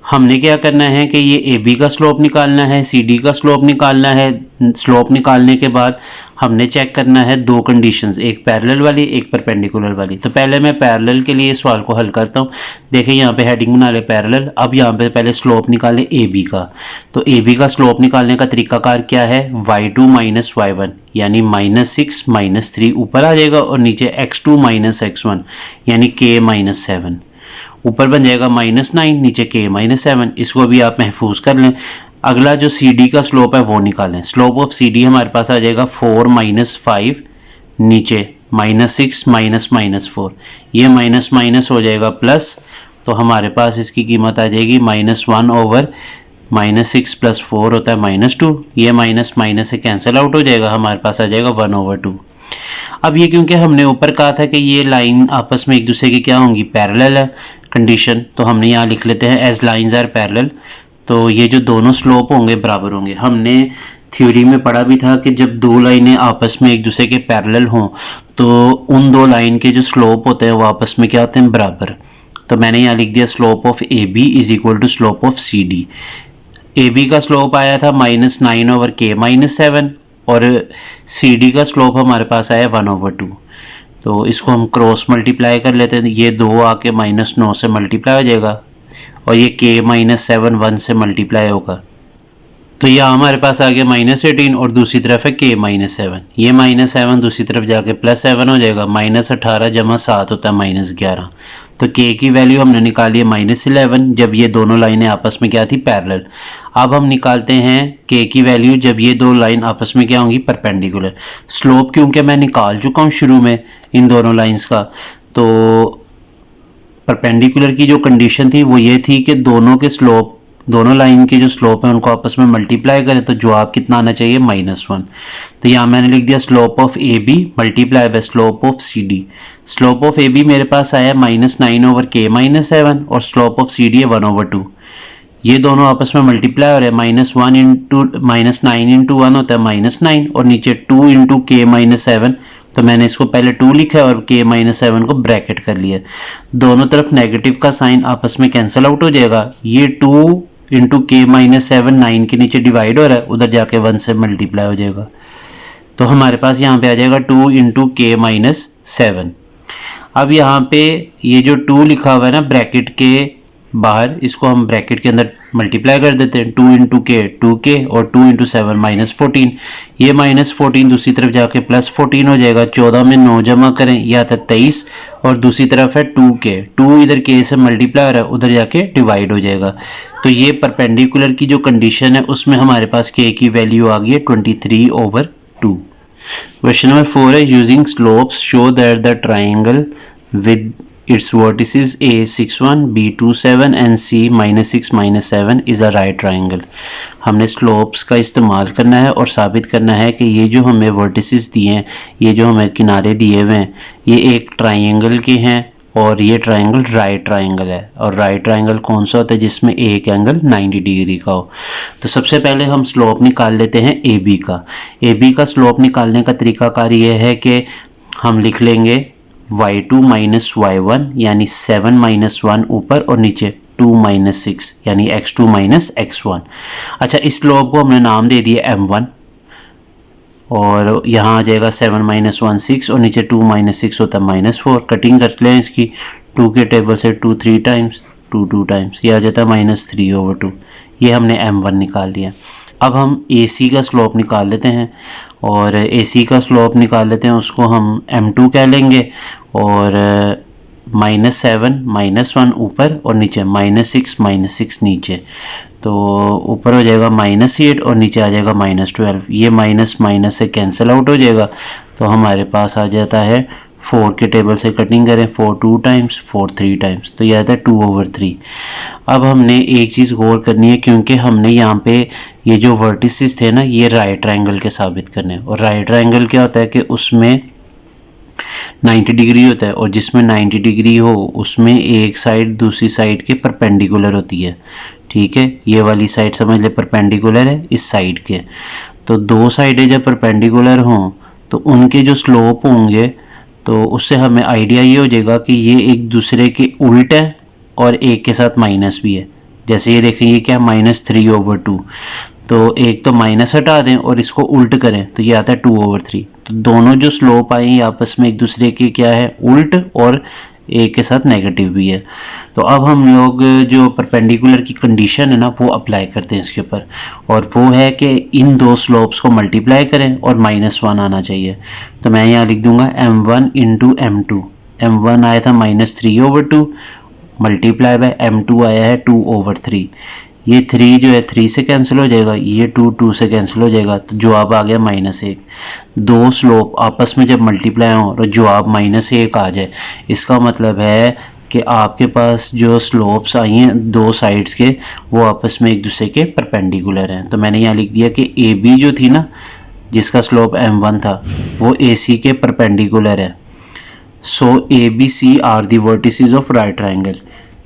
हमने क्या करना है कि ये ए बी का स्लोप निकालना है, सी डी का स्लोप निकालना है। स्लोप निकालने के बाद हमने चेक करना है 2 कंडीशंस, एक पैरेलल वाली एक परपेंडिकुलर वाली। तो पहले मैं पैरेलल के लिए सवाल को हल करता हूँ। देखिए यहाँ पे हेडिंग बना ले पैरेलल। अब यहाँ पे पहले स्लोप निकाले ए बी का। तो ए बी का स्लोप निकालने का तरीकाकार क्या है, y2 माइनस y1 यानी -6 -3 ऊपर आ जाएगा और नीचे x2 माइनस x1 यानी k माइनस 7 ऊपर बन जाएगा -9 नीचे k माइनस 7। इसको भी आप महफूज कर लें। अगला जो सी डी का स्लोप है वो निकालें। स्लोप ऑफ सी डी हमारे पास आ जाएगा 4 माइनस 5 नीचे -6 माइनस -4, ये माइनस माइनस हो जाएगा प्लस, तो हमारे पास इसकी कीमत आ जाएगी -1 ओवर -6 प्लस 4 होता है -2, ये माइनस माइनस से कैंसिल आउट हो जाएगा, हमारे पास आ जाएगा 1/2। अब ये क्योंकि हमने ऊपर कहा था कि ये लाइन आपस में एक दूसरे की क्या होंगी, पैरेलल है कंडीशन, तो हमने यहाँ लिख लेते हैं एज लाइंस आर पैरेलल। तो ये जो दोनों स्लोप होंगे बराबर होंगे। हमने थ्योरी में पढ़ा भी था कि जब 2 लाइनें आपस में एक दूसरे के पैरेलल हों तो उन 2 लाइन के जो स्लोप होते हैं वो आपस में क्या होते हैं, बराबर। तो मैंने यहाँ लिख दिया slope of A B is equal to slope of C D. A B का स्लोप आया था -9 ओवर k माइनस 7 और सी डी का स्लोप हमारे पास आया 1/2। तो इसको हम क्रॉस मल्टीप्लाई कर लेते हैं, ये 2 आके -9 से मल्टीप्लाई हो जाएगा और ये k -7 1 से मल्टीप्लाई होगा। तो यहाँ हमारे पास आ गया -18 और दूसरी तरफ है k -7, ये -7 दूसरी तरफ जाके +7 हो जाएगा। -18 जमा 7 होता है -11। तो k की वैल्यू हमने निकाली है -11 जब ये दोनों लाइनें आपस में क्या थी, पैरेलल। अब हम निकालते हैं k की वैल्यू जब ये दो लाइन आपस में क्या होंगी, परपेंडिकुलर। स्लोप क्योंकि मैं निकाल चुका हूँ शुरू में इन दोनों लाइन्स का, तो परपेंडिकुलर की जो कंडीशन थी वो ये थी कि दोनों के स्लोप, दोनों लाइन के जो स्लोप है उनको आपस में मल्टीप्लाई करें तो जवाब कितना आना चाहिए, -1। तो यहाँ मैंने लिख दिया slope of A B multiply by slope of C D. Slope of A B मेरे पास आया -9/k -7 और स्लोप ऑफ सी डी है 1/2। ये दोनों आपस में मल्टीप्लाई हो रहे हैं, -9 इंटू 1 होता है -9 और नीचे 2 इंटू k -7, तो मैंने इसको पहले 2 लिखा है और k -7 को ब्रैकेट कर लिया। दोनों तरफ नेगेटिव का साइन आपस में कैंसिल आउट हो जाएगा। ये 2 इंटू k -7 9 के नीचे डिवाइड हो रहा है, उधर जाके 1 से मल्टीप्लाई हो जाएगा। तो हमारे पास यहाँ पे आ जाएगा 2 इंटू k -7। अब यहाँ पे ये जो 2 लिखा हुआ है ना ब्रैकेट के बाहर, इसको हम ब्रैकेट के अंदर मल्टीप्लाई कर देते हैं। 2 इंटू k 2k और 2 इंटू 7 -14। ये -14 दूसरी तरफ जाके +14 हो जाएगा। 14 में 9 जमा करें, यह आता है 23 और दूसरी तरफ है 2k, 2 इधर k से मल्टीप्लाई हो रहा है, उधर जाके डिवाइड हो जाएगा। तो ये परपेंडिकुलर की जो कंडीशन है उसमें हमारे पास k की वैल्यू आ गई है 23/2। क्वेश्चन नंबर 4 है using slopes show that the triangle with its vertices A 61, B 27 and C -6 -7 is a right triangle। हमने स्लोप्स का इस्तेमाल करना है और साबित करना है कि ये जो हमें वर्टिसेस दिए हैं, ये जो हमें किनारे दिए हुए हैं, ये एक ट्राइंगल के हैं और ये ट्राइंगल राइट ट्राइंगल है। और राइट ट्राइंगल कौन सा होता है, जिसमें एक एंगल 90 डिग्री का हो। तो सबसे पहले हम स्लोप निकाल लेते हैं ए बी का। ए बी का स्लोप निकालने का तरीकाकार ये है कि हम लिख लेंगे y2 माइनस y1 यानी 7 - 1 ऊपर और नीचे 2 - 6 यानी x2 माइनस x1। अच्छा, इस स्लोप को हमने नाम दे दिया m1 और यहाँ आ जाएगा 7 - 1 6 और नीचे 2 - 6 होता है -4। कटिंग कर लें इसकी, 2 के टेबल से 2 3 टाइम्स, 2 2 टाइम्स, ये आ जाता है -3/2। ये हमने m1 निकाल लिया। अब हम AC का स्लोप निकाल लेते हैं और AC का स्लोप निकाल लेते हैं, उसको हम m2 कह लेंगे और -7 - 1 ऊपर और नीचे -6 -6 नीचे, तो ऊपर हो जाएगा -8 और नीचे आ जाएगा -12। ये माइनस माइनस से कैंसिल आउट हो जाएगा, तो हमारे पास आ जाता है 4 के टेबल से कटिंग करें, 4 2 टाइम्स, 4 3 टाइम्स, तो यह आता है 2/3। अब हमने एक चीज़ गौर करनी है, क्योंकि हमने यहाँ पे ये जो वर्टिसेस थे ना, ये राइट ट्रायंगल के साबित करने, और राइट ट्रायंगल क्या होता है कि उसमें 90 डिग्री होता है और जिसमें 90 डिग्री हो उसमें एक साइड दूसरी साइड के परपेंडिकुलर होती है। ठीक है, ये वाली साइड समझ ले परपेंडिकुलर है इस साइड के। तो दो साइडें जब परपेंडिकुलर हों तो उनके जो स्लोप होंगे, तो उससे हमें आइडिया ये हो जाएगा कि ये एक दूसरे के उल्ट है और एक के साथ माइनस भी है। जैसे ये देखें, ये क्या -3/2, तो एक तो माइनस हटा दें और इसको उल्ट करें तो ये आता है 2/3। तो दोनों जो स्लोप आए ये आपस में एक दूसरे के क्या है, उल्ट, और एक के साथ नेगेटिव भी है। तो अब हम लोग जो परपेंडिकुलर की कंडीशन है ना, वो अप्लाई करते हैं इसके ऊपर, और वो है कि इन दो स्लोप्स को मल्टीप्लाई करें और -1 आना चाहिए। तो मैं यहाँ लिख दूंगा m1 × m2। m1 आया था -3/2 मल्टीप्लाई बाय m2 आया है 2/3। ये 3 जो है 3 से कैंसिल हो जाएगा, ये 2 2 से कैंसिल हो जाएगा, तो जवाब आ गया -1। दो स्लोप आपस में जब मल्टीप्लाई हो तो जवाब -1 आ जाए, इसका मतलब है कि आपके पास जो स्लोप्स आई हैं दो साइड्स के, वो आपस में एक दूसरे के परपेंडिकुलर हैं। तो मैंने यहाँ लिख दिया कि ए बी जो थी ना, जिसका स्लोप m1 था, वो ए सी के परपेंडिकुलर है। So A B C are the vertices of right triangle,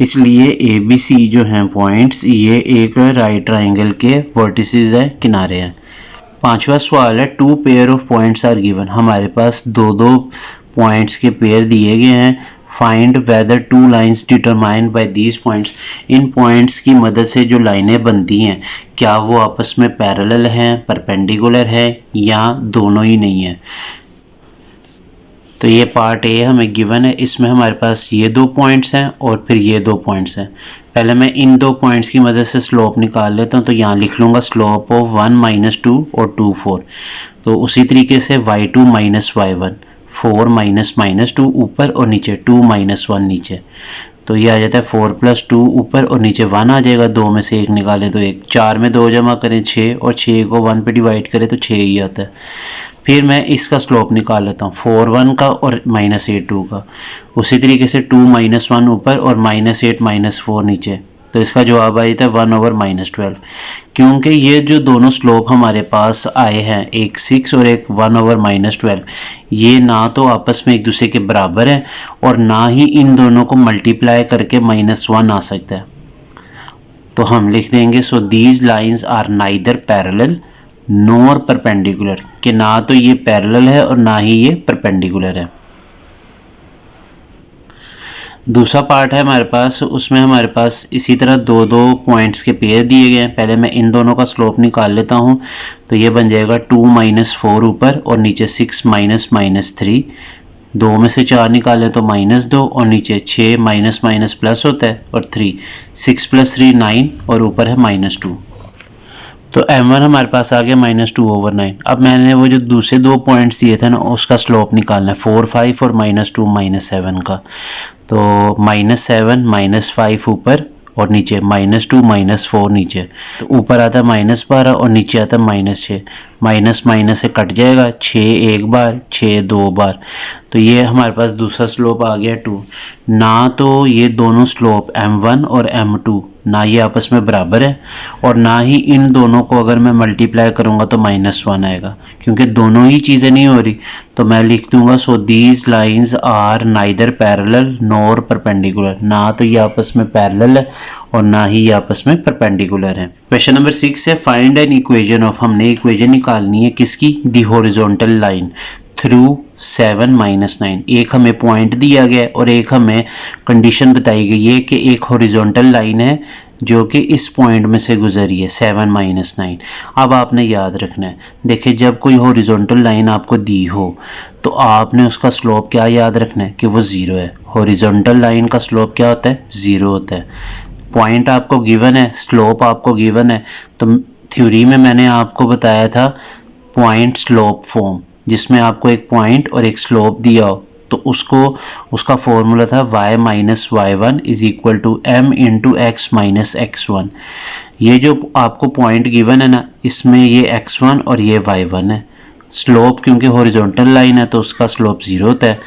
इसलिए ए बी सी जो हैं पॉइंट्स, ये एक राइट ट्राइंगल के वर्टिसेस हैं, किनारे हैं। पांचवा सवाल है, 2 pair of points are given. हमारे पास दो पॉइंट्स के पेयर दिए गए हैं। Find whether 2 lines determined by these points. इन पॉइंट्स की मदद से जो लाइनें बनती हैं, क्या वो आपस में पैरेलल हैं, परपेंडिकुलर है, या दोनों ही नहीं है। तो ये पार्ट ए हमें गिवन है, इसमें हमारे पास ये 2 पॉइंट्स हैं और फिर ये 2 पॉइंट्स हैं। पहले मैं इन 2 पॉइंट्स की मदद से स्लोप निकाल लेता हूँ। तो यहाँ लिख लूँगा स्लोप ऑफ 1 - 2 और 2 4। तो उसी तरीके से y2 - y1, 4 - 2 ऊपर और नीचे 2 - 1 नीचे। तो ये आ जाता है 4 + 2 ऊपर और नीचे 1 आ जाएगा। 2 में से 1 निकाले तो 1, 4 में 2 जमा करें 6 और 6 को 1 पे डिवाइड करें तो 6 ही आता है। फिर मैं इसका स्लोप निकाल लेता हूँ 4 1 का और -8 2 का। उसी तरीके से 2 - 1 ऊपर और -8 - 4 नीचे। तो इसका जवाब आ जाता है 1/-12। क्योंकि ये जो दोनों स्लोप हमारे पास आए हैं, एक 6 और एक 1/-12, ये ना तो आपस में एक दूसरे के बराबर हैं और ना ही इन दोनों को मल्टीप्लाई करके -1 आ सकता है। तो हम लिख देंगे so these lines are neither parallel nor perpendicular, कि ना तो ये पैरेलल है और ना ही ये परपेंडिकुलर है। दूसरा पार्ट है हमारे पास, उसमें हमारे पास इसी तरह 2-2 पॉइंट्स के पेयर दिए गए हैं। पहले मैं इन दोनों का स्लोप निकाल लेता हूं। तो ये बन जाएगा 2 - 4 ऊपर और नीचे 6 - -3। 2 में से 4 निकालें तो -2 और नीचे 6 माइनस प्लस होता है और 3, 6 + 3 9 और ऊपर है -2। तो m1 हमारे पास आ गया -2/9। अब मैंने वो जो दूसरे 2 पॉइंट्स दिए थे ना, उसका स्लोप निकालना है 4 5 और -2 -7 का। तो -7 -5 ऊपर और नीचे -2 -4 नीचे। तो ऊपर आता है -12 और नीचे आता है -6। माइनस माइनस से कट जाएगा, 6 एक बार, 6 2 बार। तो ये हमारे पास दूसरा स्लोप आ गया 2। ना तो ये दोनों स्लोप m1 और m2 ना ये आपस में बराबर है और ना ही इन दोनों को अगर मैं मल्टीप्लाई करूंगा तो -1 आएगा, क्योंकि दोनों ही चीज़ें नहीं हो रही। तो मैं लिख दूंगा so these lines are neither parallel nor perpendicular, ना तो ये आपस में पैरेलल है और ना ही ये आपस में परपेंडिकुलर है। क्वेश्चन नंबर 6 है फाइंड एन इक्वेशन ऑफ, हमने इक्वेशन निकालनी है किसकी, दी हॉरिजॉन्टल लाइन थ्रू 7 - 9। एक हमें पॉइंट दिया गया और एक हमें कंडीशन बताई गई है कि एक हॉरिजॉन्टल लाइन है जो कि इस पॉइंट में से गुजरी है 7 - 9। अब आपने याद रखना है, देखिए जब कोई हॉरिजॉन्टल लाइन आपको दी हो तो आपने उसका स्लोप क्या याद रखना है कि वो 0 है। हॉरिजॉन्टल लाइन का स्लोप क्या होता है, 0 होता है। पॉइंट आपको गिवन है, स्लोप आपको गिवन है। तो थ्योरी में मैंने आपको बताया था पॉइंट स्लोप फॉर्म, जिसमें आपको एक पॉइंट और एक स्लोप दिया हो तो उसका फॉर्मूला था y - y1 = m × x - x1। ये जो आपको पॉइंट गिवन है ना, इसमें ये x1 और ये y1 है। स्लोप क्योंकि हॉरिजॉन्टल लाइन है तो उसका स्लोप 0 होता है।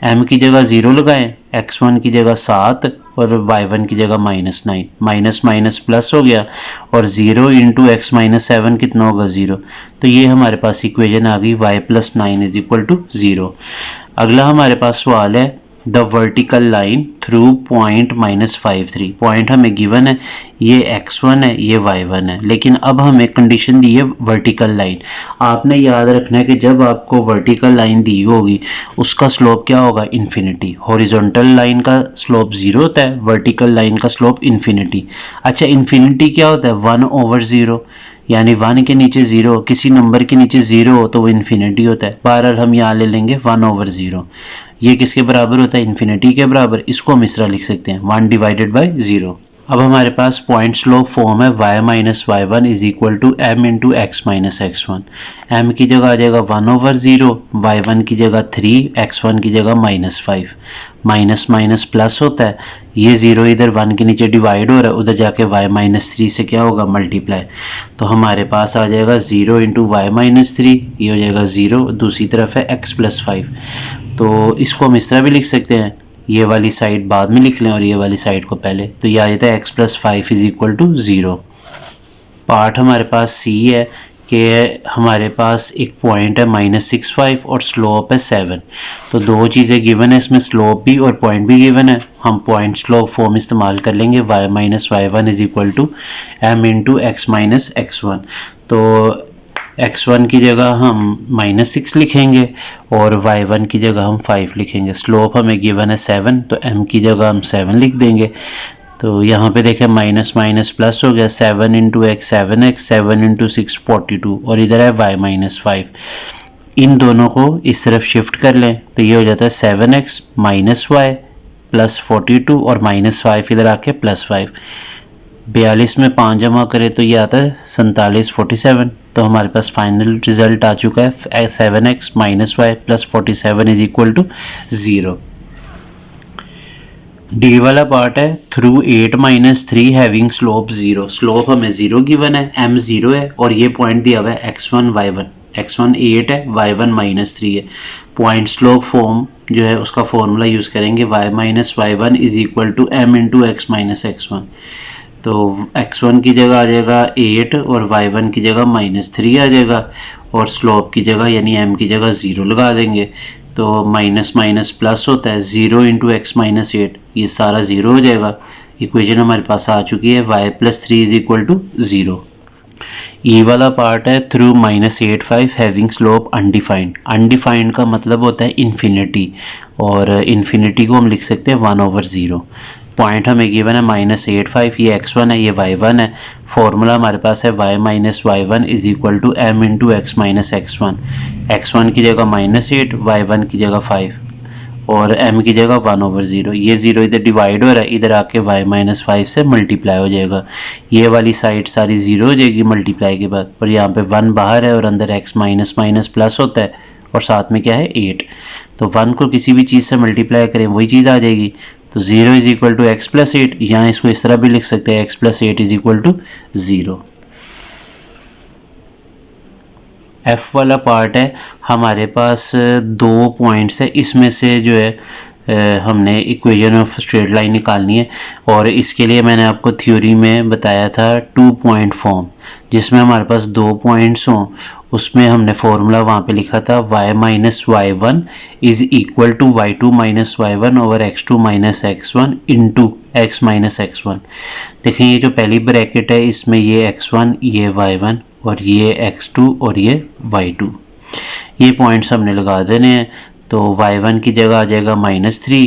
m की जगह 0 लगाएं, x1 की जगह 7 और y1 की जगह -9, माइनस माइनस प्लस हो गया और 0 × x - 7 कितना होगा, 0। तो ये हमारे पास इक्वेशन आ गई y + 9 = 0। अगला हमारे पास सवाल है the vertical line through point -5 3। Point हमें गिवन है, ये x1 है, ये y1 है, लेकिन अब हमें कंडीशन दी है वर्टिकल लाइन। आपने याद रखना है कि जब आपको वर्टिकल लाइन दी होगी उसका स्लोप क्या होगा, इन्फिनिटी। हॉरिजॉन्टल लाइन का स्लोप 0 होता है, वर्टिकल लाइन का स्लोप इन्फिनिटी। अच्छा, इन्फिनिटी क्या होता है, 1/0, यानी 1 के नीचे 0, किसी नंबर के नीचे 0 हो तो वो इन्फिनिटी होता है। बहरहाल हम यहाँ ले लेंगे 1/0। ये किसके बराबर होता है, इन्फिनिटी के बराबर। इसको हम इस तरह लिख सकते हैं 1/0। अब हमारे पास पॉइंट स्लोप फॉर्म है y - y1 = m × x - x1। m की जगह आ जाएगा 1/0, y1 की जगह 3, x1 की जगह -5। माइनस माइनस प्लस होता है, ये 0 इधर 1 के नीचे डिवाइड हो रहा है, उधर जाके y - 3 से क्या होगा, मल्टीप्लाई। तो हमारे पास आ जाएगा 0 × y - 3, ये हो जाएगा 0। दूसरी तरफ है x + 5। तो इसको हम इस तरह भी लिख सकते हैं, ये वाली साइड बाद में लिख लें और ये वाली साइड को पहले। तो ये आ जाता है x + 5 = 0। पार्ट हमारे पास C है कि हमारे पास एक पॉइंट है -65 और स्लोप है 7। तो दो चीज़ें गिवन है इसमें, स्लोप भी और पॉइंट भी गिवन है। हम पॉइंट स्लोप फॉर्म इस्तेमाल कर लेंगे y - y1 = m × x - x1। तो x1 की जगह हम -6 लिखेंगे और y1 की जगह हम 5 लिखेंगे। स्लोप हमें गिवन है 7, तो m की जगह हम 7 लिख देंगे। तो यहाँ पे देखें माइनस माइनस प्लस हो गया, 7 × x 7x, 7 × 6 42 और इधर है y - 5। इन दोनों को इस तरफ शिफ्ट कर लें तो ये हो जाता है 7x माइनस वाई प्लस 42 और माइनस 5 इधर आके प्लस 5। 42 में 5 जमा करें तो ये आता है 47 47। तो हमारे पास फाइनल रिजल्ट आ चुका है 7x minus y plus 47 is equal to 0। D वाला पार्ट है through 8 minus 3 having slope 0। Slope हमें 0 गिवन है, m 0 है और ये पॉइंट दिया हुआ है x1 y1। x1 8 है, y1 माइनस 3 है। पॉइंट स्लोप फॉर्म जो है उसका फॉर्मूला यूज करेंगे y minus y1 is equal to m into x minus x1। तो x1 की जगह आ जाएगा 8 और y1 की जगह माइनस 3 आ जाएगा और स्लोप की जगह यानी m की जगह 0 लगा देंगे तो माइनस माइनस प्लस होता है 0 इंटू एक्स माइनस 8, ये सारा 0 हो जाएगा। इक्वेशन हमारे पास आ चुकी है y plus 3 is equal to 0। E वाला पार्ट है through minus 85 having slope undefined. Undefined का मतलब होता है इन्फिनिटी और इन्फिनिटी को हम लिख सकते हैं 1/0। पॉइंट हमें गिवन है माइनस 85, ये x1 है ये y1 है। फॉर्मूला हमारे पास है y minus y1 is equal to m into x minus x1। x1 की जगह माइनस 8, y1 की जगह 5 और m की जगह 1/0। ये 0 इधर डिवाइड हो रहा है, इधर आके y माइनस 5 से मल्टीप्लाई हो जाएगा। ये वाली साइड सारी 0 हो जाएगी मल्टीप्लाई के बाद और यहाँ पे 1 बाहर है और अंदर x माइनस माइनस प्लस होता है और साथ में क्या है 8। तो 1 को किसी भी चीज़ से मल्टीप्लाई करें वही चीज़ आ जाएगी। तो 0 is equal to x plus 8, यहाँ इसको इस तरह भी लिख सकते हैं x plus 8 is equal to 0। F वाला पार्ट है हमारे पास 2 पॉइंट्स है, इसमें से जो है हमने इक्वेशन ऑफ स्ट्रेट लाइन निकालनी है और इसके लिए मैंने आपको थ्योरी में बताया था 2 पॉइंट फॉर्म, जिसमें हमारे पास 2 पॉइंट्स हों। उसमें हमने फॉर्मूला वहाँ पे लिखा था y minus y1 is equal to y2 minus y1 over x2 minus x1 into x minus x1। देखें ये जो पहली ब्रैकेट है इसमें ये x1 ये y1 और ये x2 और ये y2, ये पॉइंट्स हमने लगा देने हैं। तो y1 की जगह आ जाएगा -3,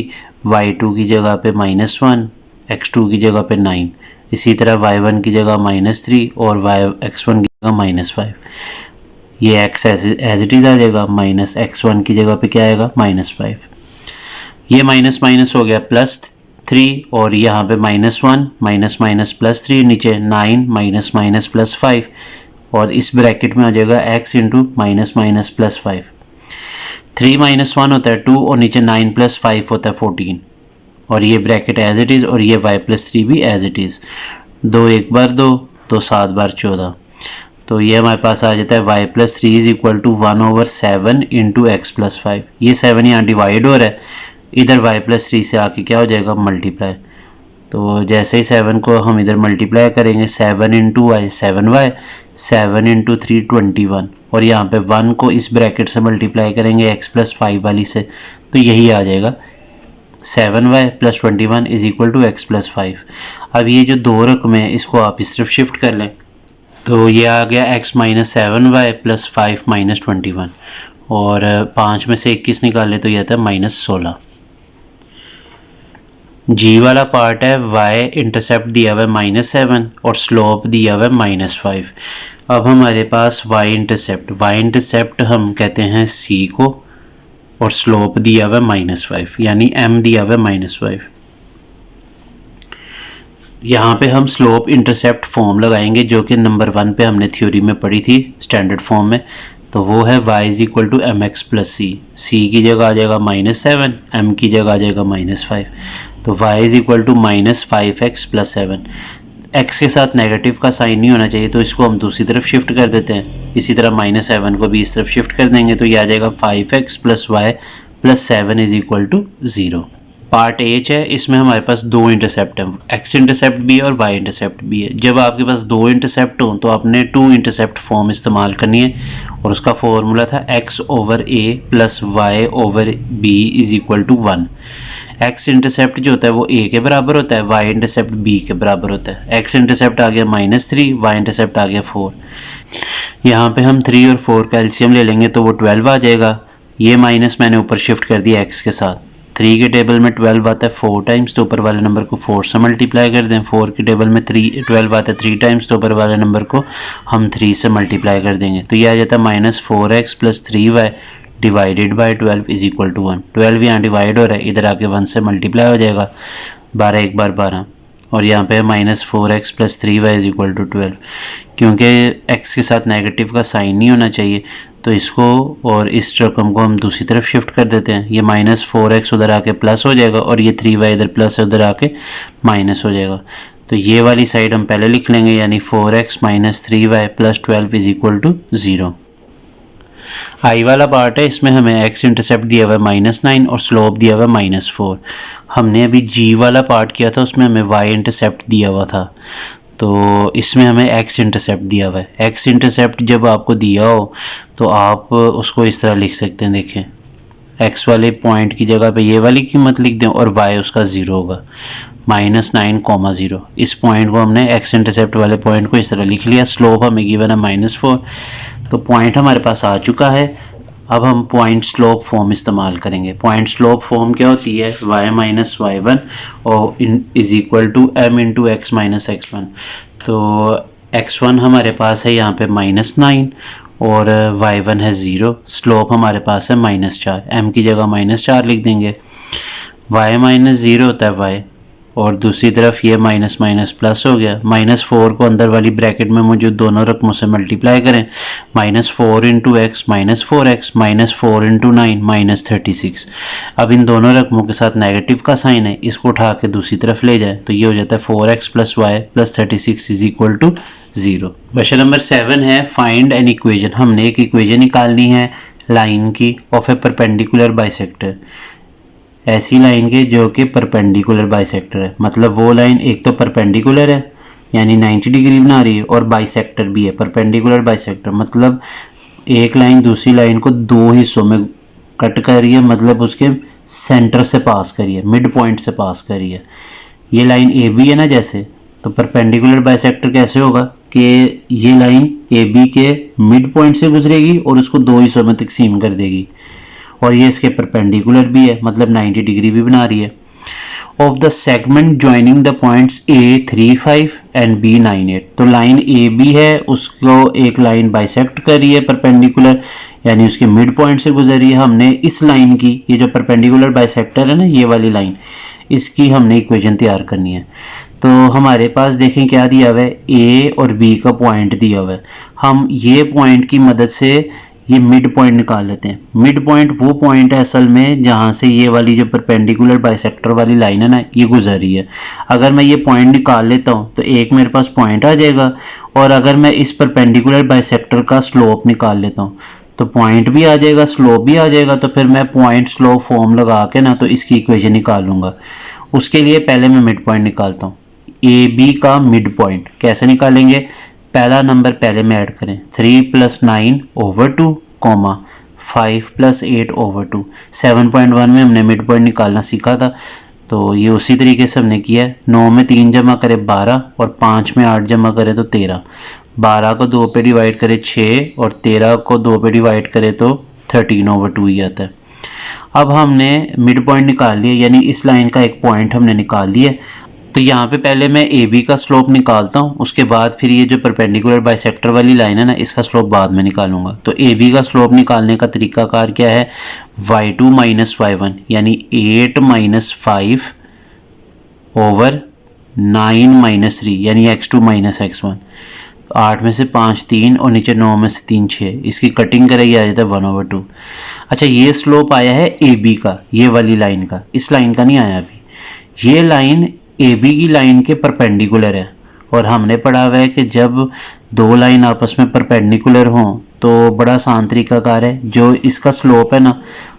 y2 की जगह पे -1, x2 की जगह पे 9, इसी तरह y1 की जगह -3 और x1 की जगह -5। ये x एज इट इज आ जाएगा, माइनस x1 की जगह पे क्या आएगा -5। ये माइनस माइनस हो गया +3 और यहाँ पे -1 माइनस माइनस +3, नीचे 9 माइनस माइनस +5 और इस ब्रैकेट में आ जाएगा x into minus minus +5। 3 minus 1 होता है 2 और नीचे 9 प्लस 5 होता है 14 और ये ब्रैकेट एज इट इज़ और ये y प्लस 3 भी एज इट इज़। 2 एक बार 2 तो 7 बार 14, तो ये हमारे पास आ जाता है y plus 3 is equal to 1/7 into x plus 5। ये 7 यहाँ डिवाइड हो रहा है, इधर y प्लस 3 से आके क्या हो जाएगा मल्टीप्लाई। तो जैसे ही 7 को हम इधर मल्टीप्लाई करेंगे 7 इंटू वाई 7y, 7 इंटू 3 21 और यहाँ पे 1 को इस ब्रैकेट से मल्टीप्लाई करेंगे x प्लस 5 वाली से, तो यही आ जाएगा 7y plus 21 is equal to x plus 5। अब ये जो 2 रकम है इसको आप इस तरफ शिफ्ट कर लें तो ये आ गया x minus 7y plus 5 minus 21 और 5 में से 21 निकाले तो ये आता है -16। जी वाला पार्ट है y इंटरसेप्ट दिया हुआ है -7 और स्लोप दिया हुआ है -5। अब हमारे पास y इंटरसेप्ट हम कहते हैं c को और स्लोप दिया हुआ है -5 यानी m दिया हुआ है -5। यहाँ पे हम स्लोप इंटरसेप्ट फॉर्म लगाएंगे जो कि नंबर 1 पे हमने थ्योरी में पढ़ी थी स्टैंडर्ड फॉर्म में, तो वो है y is equal to M X plus C की जगह आ जाएगा -7, m की जगह आ जाएगा -5, तो y is equal to -5x plus 7। x के साथ नेगेटिव का साइन नहीं होना चाहिए तो इसको हम दूसरी तरफ शिफ्ट कर देते हैं, इसी तरह -7 को भी इस तरफ शिफ्ट कर देंगे तो ये आ जाएगा 5x plus y plus 7 is equal to 0। Part H है, इसमें हमारे पास 2 इंटरसेप्ट हैं, x इंटरसेप्ट भी है और y इंटरसेप्ट भी है। जब आपके पास 2 इंटरसेप्ट हों तो आपने 2 इंटरसेप्ट फॉर्म इस्तेमाल करनी है और उसका फॉर्मूला था x over a plus y over b is equal to 1। x intercept जो होता है वो a के बराबर होता है, y इंटरसेप्ट b के बराबर होता है। x इंटरसेप्ट आ गया -3, y इंटरसेप्ट आ गया 4। यहाँ पे हम 3 और 4 का एलसीएम ले लेंगे तो वो 12 आ जाएगा। ये माइनस मैंने ऊपर शिफ्ट कर दिया x के साथ 3 के टेबल में 12 आता है 4 टाइम्स, तो ऊपर वाले नंबर को 4 से मल्टीप्लाई कर दें। 4 के टेबल में 12 आता है 3 टाइम्स, तो ऊपर वाले नंबर को हम 3 से मल्टीप्लाई कर देंगे। तो ये आ जाता है -4x + 3y divided by 12 is equal to 1। 12 यहाँ डिवाइड हो रहा है, इधर आके 1 से मल्टीप्लाई हो जाएगा। 12 एक बार 12, और यहाँ पे -4x + 3y is equal to 12। क्योंकि x के साथ नेगेटिव का साइन नहीं होना चाहिए, तो इसको और इस रकम को हम दूसरी तरफ शिफ्ट कर देते हैं। ये -4x उधर आके प्लस हो जाएगा, और ये 3y इधर प्लस है, उधर आके माइनस हो जाएगा। तो ये वाली साइड हम पहले लिख लेंगे, यानी 4x - 3y + 12 is equal to 0। आई वाला पार्ट है, इसमें हमें x इंटरसेप्ट दिया हुआ है -9 और स्लोप दिया हुआ है -4। हमने अभी g वाला पार्ट किया था, उसमें हमें y इंटरसेप्ट दिया हुआ था, तो इसमें हमें x इंटरसेप्ट दिया हुआ है। x इंटरसेप्ट जब आपको दिया हो तो आप उसको इस तरह लिख सकते हैं, देखें x वाले पॉइंट की जगह पे ये वाली कीमत लिख दें और y उसका 0 होगा, -9, 0। इस पॉइंट को हमने x इंटरसेप्ट वाले पॉइंट को इस तरह लिख लिया। स्लोप हमें गिवन है -4, तो पॉइंट हमारे पास आ चुका है। अब हम पॉइंट स्लोप फॉर्म इस्तेमाल करेंगे। पॉइंट स्लोप फॉर्म क्या होती है, y - y1 और is equal to m × x - x1। तो x1 हमारे पास है यहाँ पे -9 और y1 है 0। स्लोप हमारे पास है -4, m की जगह -4 लिख देंगे। y - 0 होता है y, और दूसरी तरफ ये माइनस माइनस प्लस हो गया। -4 को अंदर वाली ब्रैकेट में मौजूद दोनों रकमों से मल्टीप्लाई करें। -4 × x -4x, -4 × 9 -36। अब इन दोनों रकमों के साथ नेगेटिव का साइन है, इसको उठा के दूसरी तरफ ले जाए, तो ये हो जाता है 4x + y + 36 is equal to 0। Question number 7 है, फाइंड एन इक्वेशन। हमने एक इक्वेशन निकालनी है लाइन की ऑफ ए परपेंडिकुलर बाइसेक्टर, ऐसी लाइन के जो कि परपेंडिकुलर बाइसेक्टर है। मतलब वो लाइन एक तो परपेंडिकुलर है यानी 90 डिग्री बना रही है, और बाइसेक्टर भी है। परपेंडिकुलर बाइसेक्टर मतलब एक लाइन दूसरी लाइन को दो हिस्सों में कट कर रही है, मतलब उसके सेंटर से पास करी है, मिड पॉइंट से पास करी है। ये लाइन ए बी है ना जैसे, तो परपेंडिकुलर बाइसेक्टर कैसे होगा कि ये लाइन ए बी के मिड पॉइंट से गुजरेगी और उसको दो हिस्सों में तकसीम कर देगी, और ये इसके परपेंडिकुलर भी है, मतलब 90 डिग्री भी बना रही है। Of the segment joining the points A35 and B98, तो लाइन AB है, उसको एक लाइन बाइसेक्ट कर रही है परपेंडिकुलर, यानी उसके मिड पॉइंट से गुजर रही है। हमने इस लाइन की, ये जो परपेंडिकुलर बाइसेक्टर है ना, ये वाली लाइन, इसकी हमने इक्वेशन तैयार करनी है। तो हमारे पास देखें क्या दिया हुआ है, A और B का पॉइंट दिया हुआ है। हम ये पॉइंट की मदद से ये मिड पॉइंट निकाल लेते हैं। मिड पॉइंट वो पॉइंट है असल में जहां से ये वाली जो परपेंडिकुलर बाइसेक्टर वाली लाइन है ना, ये गुजर रही है। अगर मैं ये पॉइंट निकाल लेता हूं तो एक मेरे पास पॉइंट आ जाएगा, और अगर मैं इस परपेंडिकुलर बाइसेक्टर का स्लोप निकाल लेता हूं तो पॉइंट भी आ जाएगा, स्लोप भी आ जाएगा। तो फिर मैं पॉइंट स्लोप फॉर्म लगा के ना तो इसकी इक्वेशन निकालूंगा। उसके लिए पहले मैं मिड पॉइंट निकालता हूँ। ए बी का मिड पॉइंट कैसे निकालेंगे, पहला नंबर पहले में ऐड करें, 3 + 9 / 2, 5 + 8 / 2। 7.1 में हमने मिड पॉइंट निकालना सीखा था, तो ये उसी तरीके से हमने किया है। 9 में 3 जमा करें 12, और 5 में 8 जमा करें तो 13। 12 को 2 पे डिवाइड करें 6, और 13 को 2 पे डिवाइड करें तो 13/2 ही आता है। अब हमने मिड पॉइंट निकाल लिया, यानी इस लाइन का एक पॉइंट हमने निकाल लिया। तो यहाँ पे पहले मैं ए बी का स्लोप निकालता हूँ, उसके बाद फिर ये जो परपेंडिकुलर बाइसेक्टर वाली लाइन है ना, इसका स्लोप बाद में निकालूंगा। तो ए बी का स्लोप निकालने का तरीकाकार क्या है, y2 - y1, यानी 8 - 5 / 9 - 3, यानी x2 - x1। 8 में से 5 3, और नीचे 9 में से 3 6, इसकी कटिंग करेंगे आ जाता है 1/2। अच्छा, ये स्लोप आया है ए बी का, ये वाली लाइन का, इस लाइन का नहीं आया अभी। ये लाइन ए बी की लाइन के परपेंडिकुलर है, और हमने पढ़ा हुआ है कि जब दो लाइन आपस में परपेंडिकुलर हों तो बड़ा आसान तरीकाकार है, जो इसका स्लोप है ना,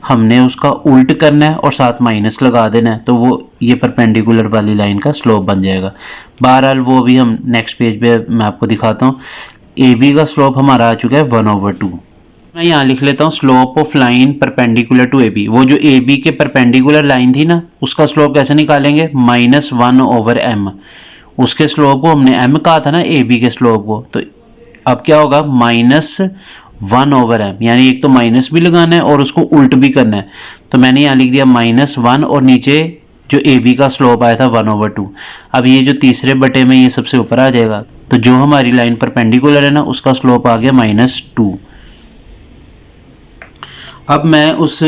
हमने उसका उल्ट करना है और साथ माइनस लगा देना है, तो वो ये परपेंडिकुलर वाली लाइन का स्लोप बन जाएगा। बहरहाल वो भी हम नेक्स्ट पेज पे मैं आपको दिखाता हूँ। ए बी का स्लोप हमारा आ चुका है 1/2। मैं यहाँ लिख लेता हूँ slope of line perpendicular to A B. वो जो ए बी के परपेंडिकुलर लाइन थी ना, उसका स्लोप कैसे निकालेंगे, -1/m। उसके स्लोप को हमने m कहा था ना, ए बी के स्लोप को, तो अब क्या होगा, 1/m, यानी एक तो माइनस भी लगाना है और उसको उल्ट भी करना है। तो मैंने यहाँ लिख दिया -1 और नीचे जो ए बी का स्लोप आया था 1/2। अब ये जो तीसरे बटे में ये सबसे ऊपर आ जाएगा, तो जो हमारी लाइन परपेंडिकुलर है ना उसका स्लोप आ गया -2। अब मैं उस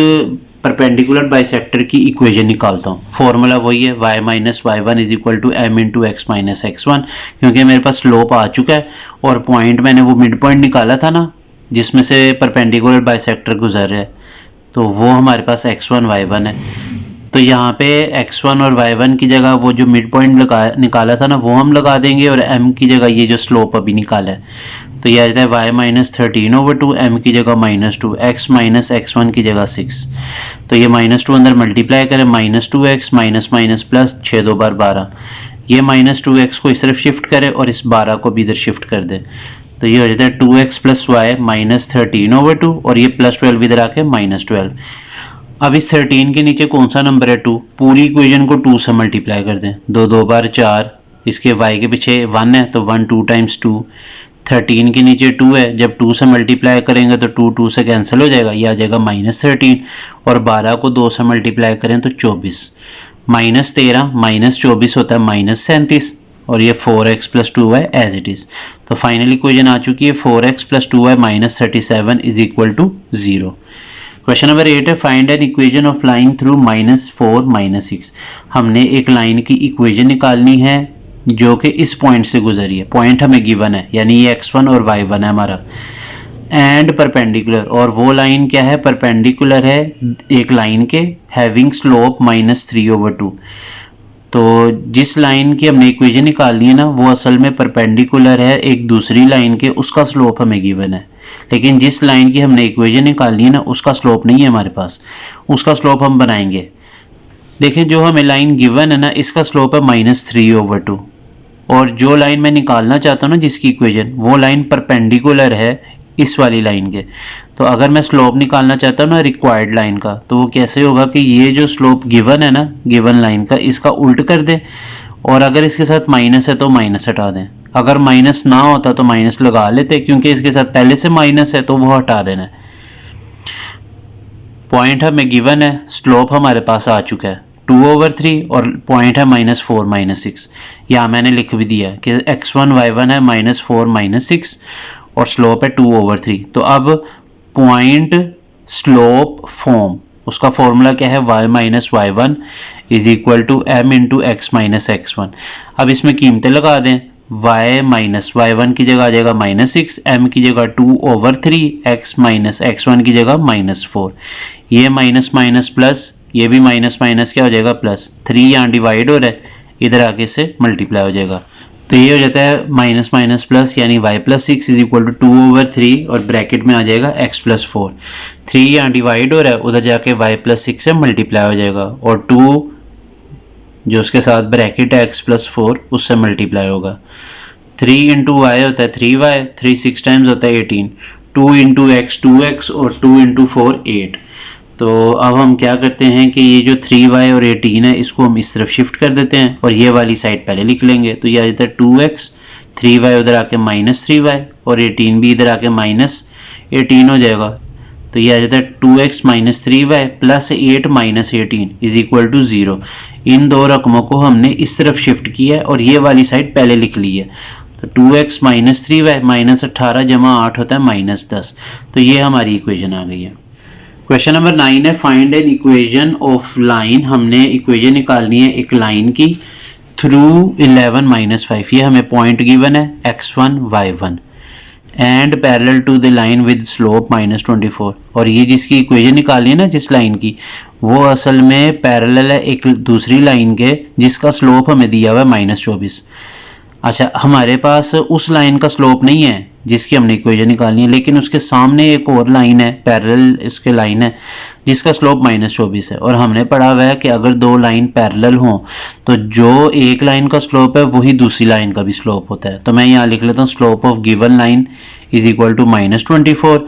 परपेंडिकुलर बाइसेक्टर की इक्वेशन निकालता हूँ। फॉर्मूला वही है y - y1 = m × x - x1, क्योंकि मेरे पास स्लोप आ चुका है और पॉइंट मैंने वो मिड पॉइंट निकाला था ना जिसमें से परपेंडिकुलर बाइसेक्टर गुजर रहा है, तो वो हमारे पास x1 y1 है। तो यहाँ पे x1 और y1 की जगह वो जो मिड पॉइंट निकाला था ना वो हम लगा देंगे और m की जगह ये जो स्लोप अभी निकाला है, तो ये आ जाता है y - 13/2, m की जगह -2, x - x1 की जगह 6। तो ये -2 अंदर मल्टीप्लाई करें, -2x माइनस प्लस 6 2 बार 12, ये -2x को इस तरफ शिफ्ट करें और इस 12 को भी इधर शिफ्ट कर दें, तो ये हो जाता है 2x + y -13/2 और ये +12 इधर आके -12। अब इस 13 के नीचे कौन सा नंबर है 2, पूरी इक्वेशन को 2 से मल्टीप्लाई कर दें, 2 2 बार 4, इसके y के पीछे 1 है तो 1 2 × 2, 13 के नीचे 2 है, जब 2 से मल्टीप्लाई करेंगे तो 2 2 से कैंसिल हो जाएगा, ये आ जाएगा -13 और 12 को 2 से मल्टीप्लाई करें तो 24, -13 -24 होता है -37 और ये 4x + 2y as it is. तो फाइनल इक्वेशन आ चुकी है 4x + 2y -37 = 0। क्वेश्चन नंबर 8 है find an equation of line through -4 -6। हमने एक लाइन की इक्वेशन निकालनी है जो कि इस पॉइंट से गुजरी है, पॉइंट हमें गिवन है यानी ये x1 और y1 है हमारा, एंड परपेंडिकुलर, और वो लाइन क्या है परपेंडिकुलर है एक लाइन के हैविंग स्लोप -3/2। तो जिस लाइन की हमने इक्वेशन निकालनी है ना वो असल में परपेंडिकुलर है एक दूसरी लाइन के, उसका स्लोप हमें गिवन है, लेकिन जिस लाइन की हमने इक्वेशन निकालनी है ना उसका स्लोप नहीं है हमारे पास, उसका स्लोप हम बनाएंगे। देखें जो हमें लाइन गिवन है ना इसका स्लोप है -3/2 और जो लाइन मैं निकालना चाहता हूँ ना जिसकी इक्वेशन, वो लाइन परपेंडिकुलर है इस वाली लाइन के। तो अगर मैं स्लोप निकालना चाहता हूँ ना रिक्वायर्ड लाइन का, तो वो कैसे होगा कि ये जो स्लोप गिवन है ना गिवन लाइन का, इसका उल्ट कर दें और अगर इसके साथ माइनस है तो माइनस हटा दें, अगर माइनस ना होता तो माइनस लगा लेते, क्योंकि इसके साथ पहले से माइनस है तो वो हटा देना है। पॉइंट हमें गिवन है, स्लोप हमारे पास आ चुका है 2/3 और पॉइंट है -4 -6। यहाँ मैंने लिख भी दिया कि x1 y1 है -4 -6 और स्लोप है 2/3। तो अब पॉइंट स्लोप फॉर्म, उसका फॉर्मूला क्या है y - y1 = m × x - x1। अब इसमें कीमतें लगा दें, y - y1 की जगह आ जाएगा -6, m की जगह 2/3, x - x1 की जगह -4, ये माइनस माइनस प्लस, ये भी माइनस माइनस क्या हो जाएगा प्लस, 3 यहाँ डिवाइड हो रहा है इधर आगे से मल्टीप्लाई हो जाएगा, तो ये हो जाता है माइनस माइनस प्लस यानी y + 6 = 2/3 और ब्रैकेट में आ जाएगा x + 4, 3 यहाँ डिवाइड हो रहा है उधर जाके y + 6 से मल्टीप्लाई हो जाएगा और 2 जो उसके साथ ब्रैकेट है x + 4 उससे मल्टीप्लाई होगा। 3 × y होता है 3y, 3 6 टाइम्स होता है 18, 2 × x 2x और 2 × 4 8। तो अब हम क्या करते हैं कि ये जो 3y और 18 है इसको हम इस तरफ शिफ्ट कर देते हैं और ये वाली साइड पहले लिख लेंगे, तो ये आ जाता है 2x, 3y उधर आके -3y और 18 भी इधर आके -18 हो जाएगा, तो ये आ जाता है 2x - 3y + 8 - 18 = 0। इन दो रकमों को हमने इस तरफ शिफ्ट किया है और ये वाली साइड पहले लिख ली है, तो 2x - 3y -18 + 8 होता है -10। तो ये हमारी इक्वेशन आ गई है। क्वेश्चन नंबर 9 है find an equation of line. हमने इक्वेशन निकालनी है एक लाइन की थ्रू 11 - 5, ये हमें पॉइंट गिवन है x1 y1 and parallel to the line with slope -24, और ये जिसकी इक्वेशन निकालनी है ना जिस लाइन की, वो असल में पैरेलल है एक दूसरी लाइन के जिसका स्लोप हमें दिया हुआ है -24। अच्छा, हमारे पास उस लाइन का स्लोप नहीं है जिसकी हमने इक्वेशन निकालनी है, लेकिन उसके सामने एक और लाइन है पैरेलल इसके लाइन है जिसका स्लोप -24 है, और हमने पढ़ा हुआ है कि अगर दो लाइन पैरेलल हों तो जो एक लाइन का स्लोप है वही दूसरी लाइन का भी स्लोप होता है। तो मैं यहाँ लिख लेता हूँ स्लोप ऑफ गिवन लाइन = -24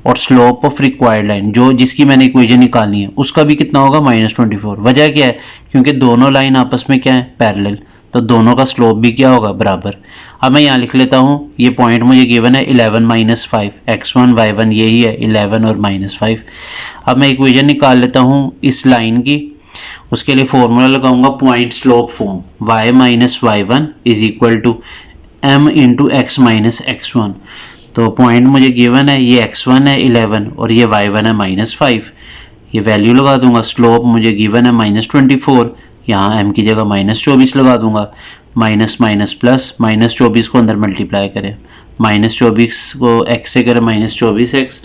और स्लोप ऑफ रिक्वायर्ड लाइन जो जिसकी मैंने इक्वेशन निकालनी है उसका भी कितना होगा -24। वजह क्या है, क्योंकि दोनों लाइन आपस में क्या है पैरेलल, तो दोनों का स्लोप भी क्या होगा, बराबर। अब मैं यहाँ लिख लेता हूँ, ये पॉइंट मुझे गिवन है 11 माइनस 5, x1 y1 यही है 11 और माइनस 5। अब मैं इक्वेशन निकाल लेता हूँ इस लाइन की, उसके लिए फॉर्मूला लगाऊंगा point slope form, y minus y1 is equal to m into x minus x1। तो पॉइंट मुझे गिवन है, ये x1 है 11 और ये y1 है माइनस 5, ये वैल्यू लगा दूंगा। स्लोप मुझे गिवन है माइनस 24, यहाँ m की जगह माइनस 24 लगा दूंगा। माइनस माइनस प्लस, माइनस 24 को अंदर मल्टीप्लाई करें, माइनस 24 को x से करें माइनस 24x,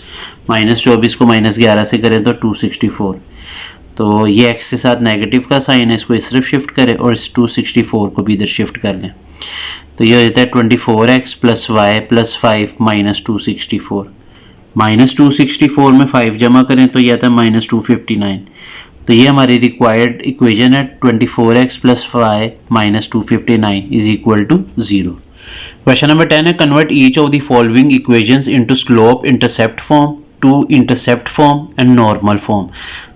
माइनस 24 को माइनस 11 से करें तो 264। तो ये x के साथ नेगेटिव का साइन है, इसको इस तरफ शिफ्ट करें और इस 264 को भी इधर शिफ्ट कर लें। तो ये हो जाता है 24x plus y plus 5 minus 264। Minus 264 में 5 जमा करें तो ये आता है माइनस 259। तो ये हमारी रिक्वायर्ड इक्वेशन है 24x plus y minus 259 is equal to 0। Question number 10 है, convert each of the following equations into slope intercept form, two intercept form and normal form.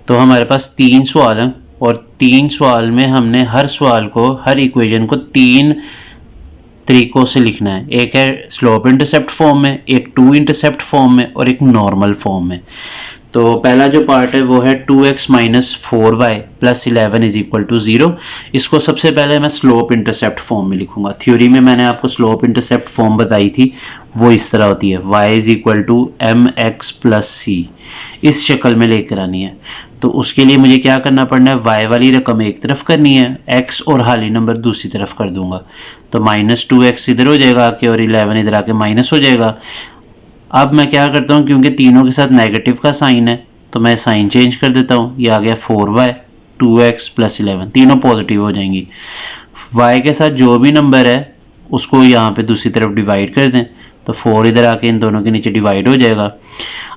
तो हमारे पास 3 सवाल हैं और 3 सवाल में हमने हर सवाल को, हर इक्वेशन को 3 तरीकों से लिखना है। एक है स्लोप इंटरसेप्ट फॉर्म में, एक टू इंटरसेप्ट फॉर्म में और एक नॉर्मल फॉर्म में। तो पहला जो पार्ट है वो है 2x minus 4y plus 11 is equal to 0। इसको सबसे पहले मैं स्लोप इंटरसेप्ट फॉर्म में लिखूंगा। थ्योरी में मैंने आपको स्लोप इंटरसेप्ट फॉर्म बताई थी, वो इस तरह होती है, y is equal to mx plus c, इस शक्ल में लेकर आनी है। तो उसके लिए मुझे क्या करना पड़ना है, y वाली रकम एक तरफ करनी है, x और हाली नंबर दूसरी तरफ कर दूंगा। तो माइनस 2x इधर हो जाएगा आके और 11 इधर आके माइनस हो जाएगा। अब मैं क्या करता हूँ, क्योंकि तीनों के साथ नेगेटिव का साइन है तो मैं साइन चेंज कर देता हूँ। ये आ गया 4y 2x प्लस 11, तीनों पॉजिटिव हो जाएंगी। y के साथ जो भी नंबर है उसको यहाँ पे दूसरी तरफ डिवाइड कर दें, तो 4 इधर आके इन दोनों के नीचे डिवाइड हो जाएगा।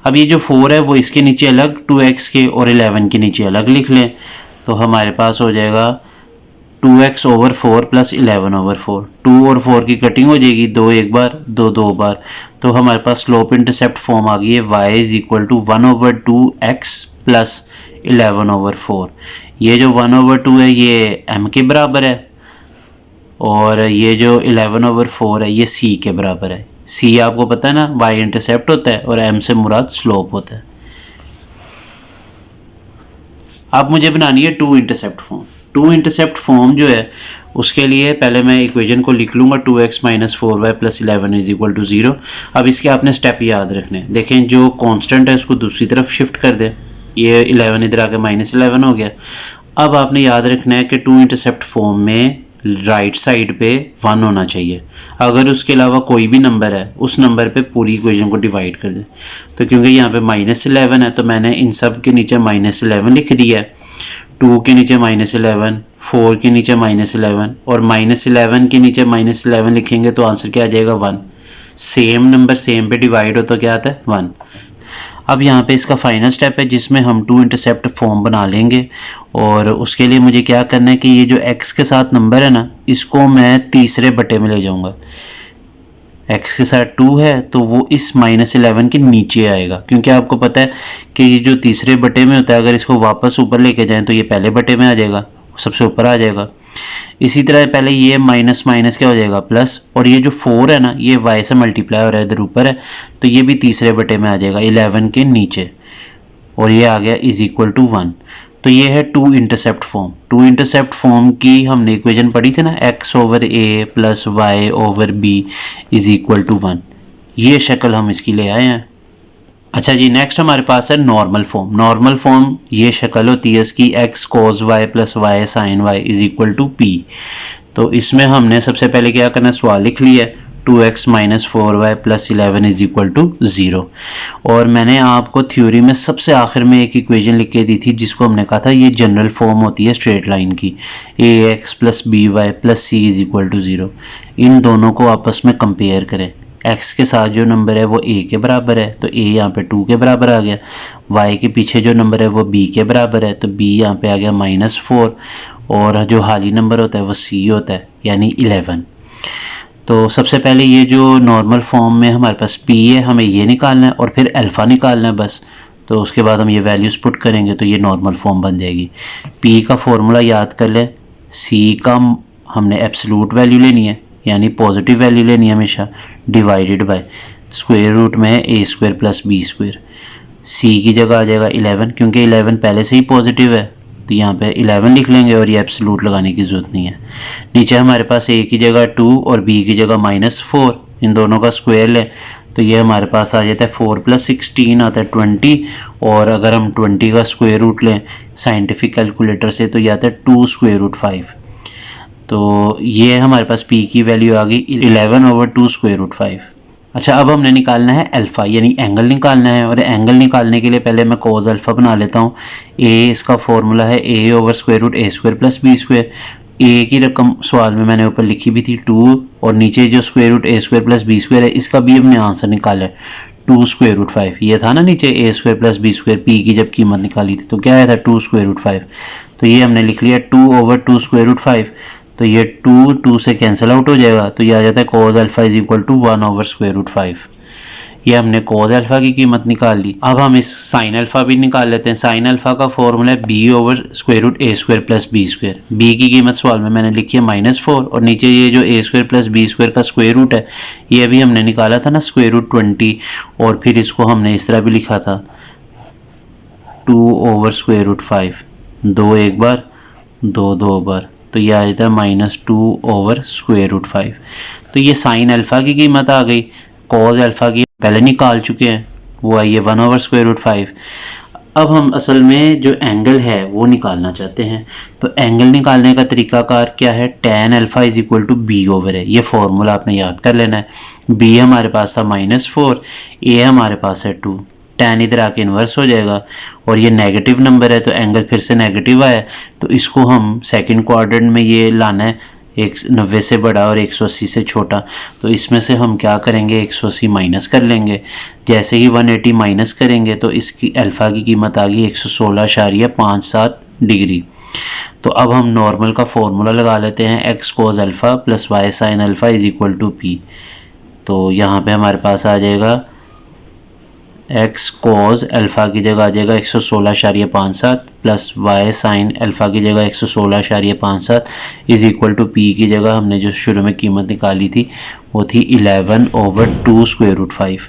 अब ये जो 4 है वो इसके नीचे अलग 2x के और 11 के नीचे अलग लिख लें, तो हमारे पास हो जाएगा 2x ओवर 4 प्लस 11 ओवर 4। 2 और 4 की कटिंग हो जाएगी, 2 एक बार, 2 दो बार। तो हमारे पास स्लोप इंटरसेप्ट फॉर्म आ गई है, y is equal to 1 over 2x plus 11 over 4। ये जो 1 ओवर 2 है ये m के बराबर है और ये जो 11 ओवर 4 है ये c के बराबर है। c आपको पता है ना, y इंटरसेप्ट होता है और m से मुराद स्लोप होता है। अब मुझे बनानी है two intercept form. Two intercept form जो है उसके लिए पहले मैं इक्वेशन को लिख लूंगा 2x minus 4y plus 11 is equal to 0। अब इसके आपने स्टेप याद रखने हैं। देखें जो कांस्टेंट है उसको दूसरी तरफ शिफ्ट कर दें, ये 11 इधर आके माइनस 11 हो गया। अब आपने याद रखना है कि टू इंटरसेप्ट फॉर्म में राइट साइड पे 1 होना चाहिए। अगर उसके अलावा कोई भी नंबर है उस नंबर पे पूरी इक्वेशन को डिवाइड कर दें। तो क्योंकि यहाँ पे माइनस 11 है तो मैंने इन सब के नीचे माइनस 11 लिख दिया है, 2 के नीचे माइनस 11, 4 के नीचे माइनस 11 और माइनस 11 के नीचे माइनस 11 लिखेंगे तो आंसर क्या आ जाएगा 1। सेम नंबर सेम पे डिवाइड हो तो क्या आता है 1। अब यहाँ पे इसका फाइनल स्टेप है जिसमें हम टू इंटरसेप्ट फॉर्म बना लेंगे और उसके लिए मुझे क्या करना है कि ये जो x के साथ नंबर है ना इसको मैं तीसरे बटे में ले जाऊंगा। x के साथ 2 है तो वो इस माइनस 11 के नीचे आएगा, क्योंकि आपको पता है कि ये जो तीसरे बटे में होता है अगर इसको वापस ऊपर लेके जाएं तो ये पहले बटे में आ जाएगा, सबसे ऊपर आ जाएगा। इसी तरह पहले ये माइनस माइनस क्या हो जाएगा प्लस, और ये जो 4 है ना ये y से मल्टीप्लाई हो रहा है इधर ऊपर है तो ये भी तीसरे बटे में आ जाएगा 11 के नीचे और ये आ गया इज इक्वल टू 1। तो ये है two intercept form. Two intercept form की हमने इक्वेशन पढ़ी थी ना, x over a plus y over b is equal to 1। ये शक्ल हम इसकी ले आए हैं। अच्छा जी, नेक्स्ट हमारे पास है नॉर्मल फॉर्म। नॉर्मल फॉर्म ये शक्ल होती है इसकी x cos y plus y sin y is equal to p। तो इसमें हमने सबसे पहले क्या करना है, सवाल लिख लिया है 2x minus 4y plus 11 is equal to 0। और मैंने आपको थ्योरी में सबसे आखिर में एक इक्वेशन लिख के दी थी जिसको हमने कहा था ये जनरल फॉर्म होती है स्ट्रेट लाइन की, ax plus by plus c is equal to 0। इन दोनों को आपस में कंपेयर करें। x के साथ जो नंबर है वो a के बराबर है तो a यहाँ पे 2 के बराबर आ गया, y के पीछे जो नंबर है वो b के बराबर है तो b यहाँ पे आ गया -4 और जो हाली नंबर होता है वो c होता है यानी 11। तो सबसे पहले ये जो नॉर्मल फॉर्म में हमारे पास p है हमें ये निकालना है और फिर अल्फा निकालना है बस। तो उसके बाद हम ये वैल्यूज पुट करेंगे तो ये नॉर्मल फॉर्म बन जाएगी। p का फॉर्मूला याद कर लें, c का हमने एब्सोल्यूट वैल्यू लेनी है, यानी पॉजिटिव वैल्यू लेनी है हमेशा, डिवाइडेड बाय स्क्वायर रूट में है ए square plus B square. C की जगह आ जाएगा 11, क्योंकि 11 पहले से ही पॉजिटिव है तो यहाँ पे 11 लिख लेंगे और ये एब्सोल्यूट लगाने की ज़रूरत नहीं है। नीचे हमारे पास ए की जगह 2 और बी की जगह -4, इन दोनों का स्क्वायर लें तो ये हमारे पास आ जाता है 4 + 16 आता है 20, और अगर हम 20 का स्क्वायर रूट लें साइंटिफिक कैलकुलेटर से तो ये आता है 2 स्क्वायर रूट 5। तो ये हमारे पास पी की वैल्यू आ गई 11/2 स्क्वायर रूट 5। अच्छा, अब हमने निकालना है अल्फ़ा, यानी एंगल निकालना है, और एंगल निकालने के लिए पहले मैं कोस अल्फ़ा बना लेता हूँ। ए इसका फॉर्मूला है a/√a² + b²। ए की रकम सवाल में मैंने ऊपर लिखी भी थी 2, और नीचे जो √a² + b² है इसका भी हमने आंसर निकाला है 2 स्क्वायर रूट 5। ये था ना नीचे a² + b², पी की जब कीमत निकाली थी तो क्या आया था 2 स्क्वायर रूट 5। तो ये हमने लिख लिया 2/2 स्क्वायर रूट 5। तो ये 2 से कैंसिल आउट हो जाएगा, तो ये आ जाता है cos अल्फा = 1/√5। ये हमने cos अल्फा की कीमत निकाल ली। अब हम इस sin अल्फा भी निकाल लेते हैं। sin अल्फा का फॉर्मूला है b/√a² + b²। b की कीमत सवाल में मैंने लिखी है -4, और नीचे ये जो a² + b² का स्क्वायर रूट है ये अभी हमने निकाला था ना √20, और फिर इसको हमने इस तरह भी लिखा था 2/√5, 2 एक बार 2 2 बार, तो ये आ जाता है -2/√5। तो ये साइन अल्फा की कीमत आ गई। कॉज अल्फा की पहले निकाल चुके हैं, वो आई है 1/√5। अब हम असल में जो एंगल है वो निकालना चाहते हैं। तो एंगल निकालने का तरीकाकार क्या है, tan अल्फा = b/, है। ये फॉर्मूला आपने याद कर लेना है। b हमारे पास था -4, a हमारे पास है 2, tan इधर आके इन्वर्स हो जाएगा, और ये नेगेटिव नंबर है तो एंगल फिर से नेगेटिव आया, तो इसको हम सेकंड क्वाड्रेंट में ये लाना है 90 से बड़ा और 180 से छोटा। तो इसमें से हम क्या करेंगे, 180 माइनस कर लेंगे। जैसे ही 180 माइनस करेंगे तो इसकी अल्फ़ा की कीमत आ गई 116.57 डिग्री। तो अब हम नॉर्मल का फॉर्मूला लगा लेते हैं, x cos alpha + y sin alpha = p। तो यहाँ पे हमारे पास आ जाएगा x cos अल्फ़ा की जगह आ जाएगा 116.57 प्लस y sin अल्फ़ा की जगह 116.57 = p की जगह हमने जो शुरू में कीमत निकाली थी वो थी 11/2 स्क्वायर रूट 5।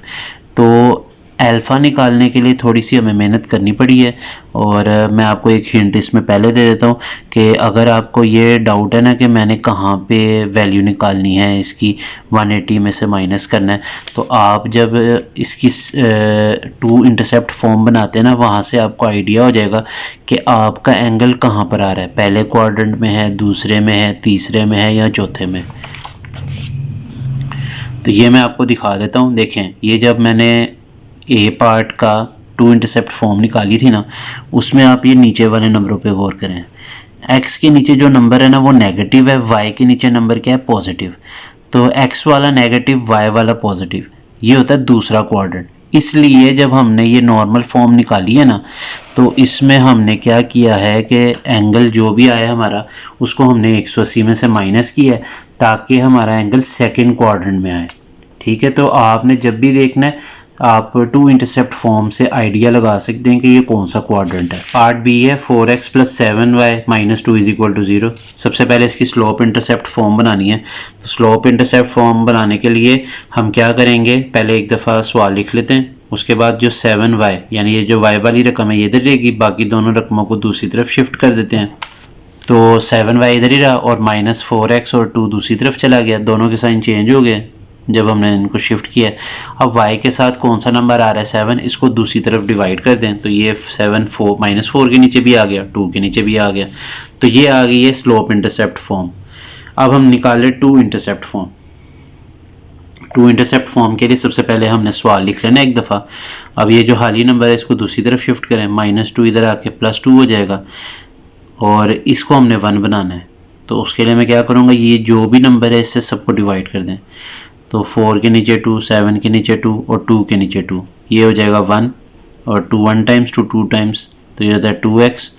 तो अल्फ़ा निकालने के लिए थोड़ी सी हमें मेहनत करनी पड़ी है, और मैं आपको एक हिंट इसमें पहले दे देता हूँ कि अगर आपको ये डाउट है ना कि मैंने कहाँ पे वैल्यू निकालनी है इसकी, 180 में से माइनस करना है, तो आप जब इसकी 2 इंटरसेप्ट फॉर्म बनाते हैं ना, वहाँ से आपको आइडिया हो जाएगा कि आपका एंगल कहाँ पर आ रहा है, पहले क्वाड्रेंट में है, दूसरे में है, तीसरे में है या चौथे में। तो ये मैं आपको दिखा देता हूँ। देखें, ये जब मैंने ए पार्ट का 2 इंटरसेप्ट फॉर्म निकाली थी ना, उसमें आप ये नीचे वाले नंबरों पे गौर करें। x के नीचे जो नंबर है ना वो नेगेटिव है, y के नीचे नंबर क्या है, पॉजिटिव। तो x वाला नेगेटिव, y वाला पॉजिटिव, ये होता है दूसरा क्वाड्रेंट। इसलिए जब हमने ये नॉर्मल फॉर्म निकाली है ना, तो इसमें हमने क्या किया है कि एंगल जो भी आया हमारा उसको हमने 180 में से माइनस किया है ताकि हमारा एंगल सेकंड क्वाड्रेंट में आए। ठीक है, तो आपने जब भी देखना है आप 2 इंटरसेप्ट फॉर्म से आइडिया लगा सकते हैं कि ये कौन सा क्वाड्रेंट है। पार्ट बी है 4x + 7y - 2 = 0। सबसे पहले इसकी स्लोप इंटरसेप्ट फॉर्म बनानी है। तो स्लोप इंटरसेप्ट फॉर्म बनाने के लिए हम क्या करेंगे, पहले एक दफ़ा सवाल लिख लेते हैं, उसके बाद जो 7y यानी ये जो y वाली रकम है ये इधर रहेगी, बाकी दोनों रकमों को दूसरी तरफ शिफ्ट कर देते हैं। तो 7y इधर ही रहा और -4x और 2 दूसरी तरफ चला गया, दोनों के साइन चेंज हो गए जब हमने इनको शिफ्ट किया। अब y के साथ कौन सा नंबर आ रहा है 7, इसको दूसरी तरफ डिवाइड कर दें तो ये 7 -4 के नीचे भी आ गया, 2 के नीचे भी आ गया। तो ये आ गई है स्लोप इंटरसेप्ट फॉर्म। अब हम निकाले 2 इंटरसेप्ट फॉर्म। 2 इंटरसेप्ट फॉर्म के लिए सबसे पहले हमने सवाल लिख लेना एक दफ़ा। अब ये जो खाली नंबर है इसको दूसरी तरफ शिफ्ट करें, -2 इधर आके +2 हो जाएगा, और इसको हमने 1 बनाना है। तो उसके लिए मैं क्या करूँगा, ये जो भी नंबर है इससे सबको डिवाइड कर दें। तो 4 के नीचे 2, 7 के नीचे 2 और 2 के नीचे 2, ये हो जाएगा 1, और 2 1 टाइम्स 2 2 टाइम्स, तो ये होता है 2x,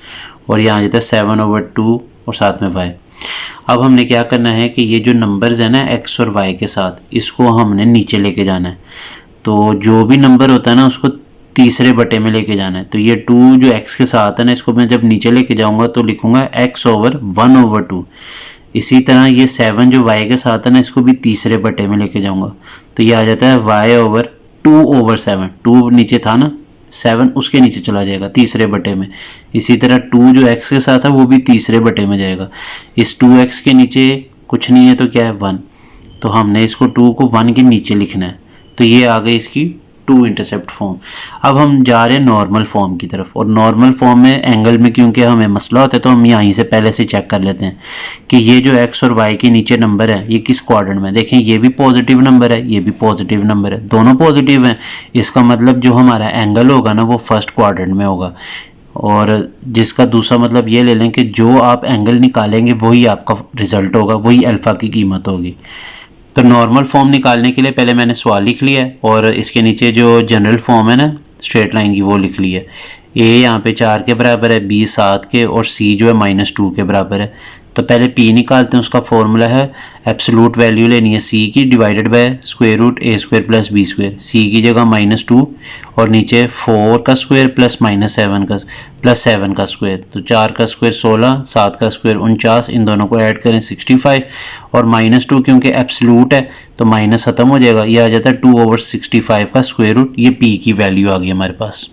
और यहाँ जाता है 7/2 और साथ में y। अब हमने क्या करना है कि ये जो नंबर्स है ना x और y के साथ, इसको हमने नीचे लेके जाना है। तो जो भी नंबर होता है ना उसको तीसरे बटे में लेके जाना है। तो ये 2 जो x के साथ है ना, इसको मैं जब नीचे लेके जाऊंगा तो लिखूंगा x/1/2। इसी तरह ये 7 जो y के साथ है ना, इसको भी तीसरे बटे में लेके जाऊंगा, तो ये आ जाता है y/2/7। 2 नीचे था ना, 7 उसके नीचे चला जाएगा तीसरे बटे में। इसी तरह 2 जो x के साथ है वो भी तीसरे बटे में जाएगा। इस 2x के नीचे कुछ नहीं है तो क्या है 1, तो हमने इसको 2 को 1 के नीचे लिखना है। तो ये आ गई इसकी 2 इंटरसेप्ट फॉर्म। अब हम जा रहे हैं नॉर्मल फॉर्म की तरफ, और नॉर्मल फॉर्म में एंगल में क्योंकि हमें मसला होता है तो हम यहीं से पहले से चेक कर लेते हैं कि ये जो x और y के नीचे नंबर है ये किस क्वाड्रेंट में। देखें ये भी पॉजिटिव नंबर है, ये भी पॉजिटिव नंबर है, दोनों पॉजिटिव हैं। इसका मतलब जो हमारा एंगल होगा ना वो फर्स्ट क्वाड्रेंट में होगा, और जिसका दूसरा मतलब ये ले लें कि जो आप एंगल निकालेंगे वही आपका रिजल्ट होगा, वही अल्फा की कीमत होगी। तो नॉर्मल फॉर्म निकालने के लिए पहले मैंने सवाल लिख लिया है, और इसके नीचे जो जनरल फॉर्म है ना स्ट्रेट लाइन की वो लिख ली है। ए यहाँ पे 4 के बराबर है, बी 7 के, और सी जो है -2 के बराबर है। तो पहले पी निकालते हैं, उसका फॉर्मूला है एब्सोलूट वैल्यू लेनी है सी की divided by square root A square plus B square. C की जगह -2 और नीचे 4 का स्क्वायर प्लस -7 का स्क्वायर। तो 4 का स्क्वायर 16, 7 का स्क्वायर 49, इन दोनों को ऐड करें 65, और -2 क्योंकि एब्सोलूट है तो माइनस खत्म हो जाएगा, ये आ जाता है 2/65 का स्क्वायर रूट। ये पी की वैल्यू आ गई हमारे पास।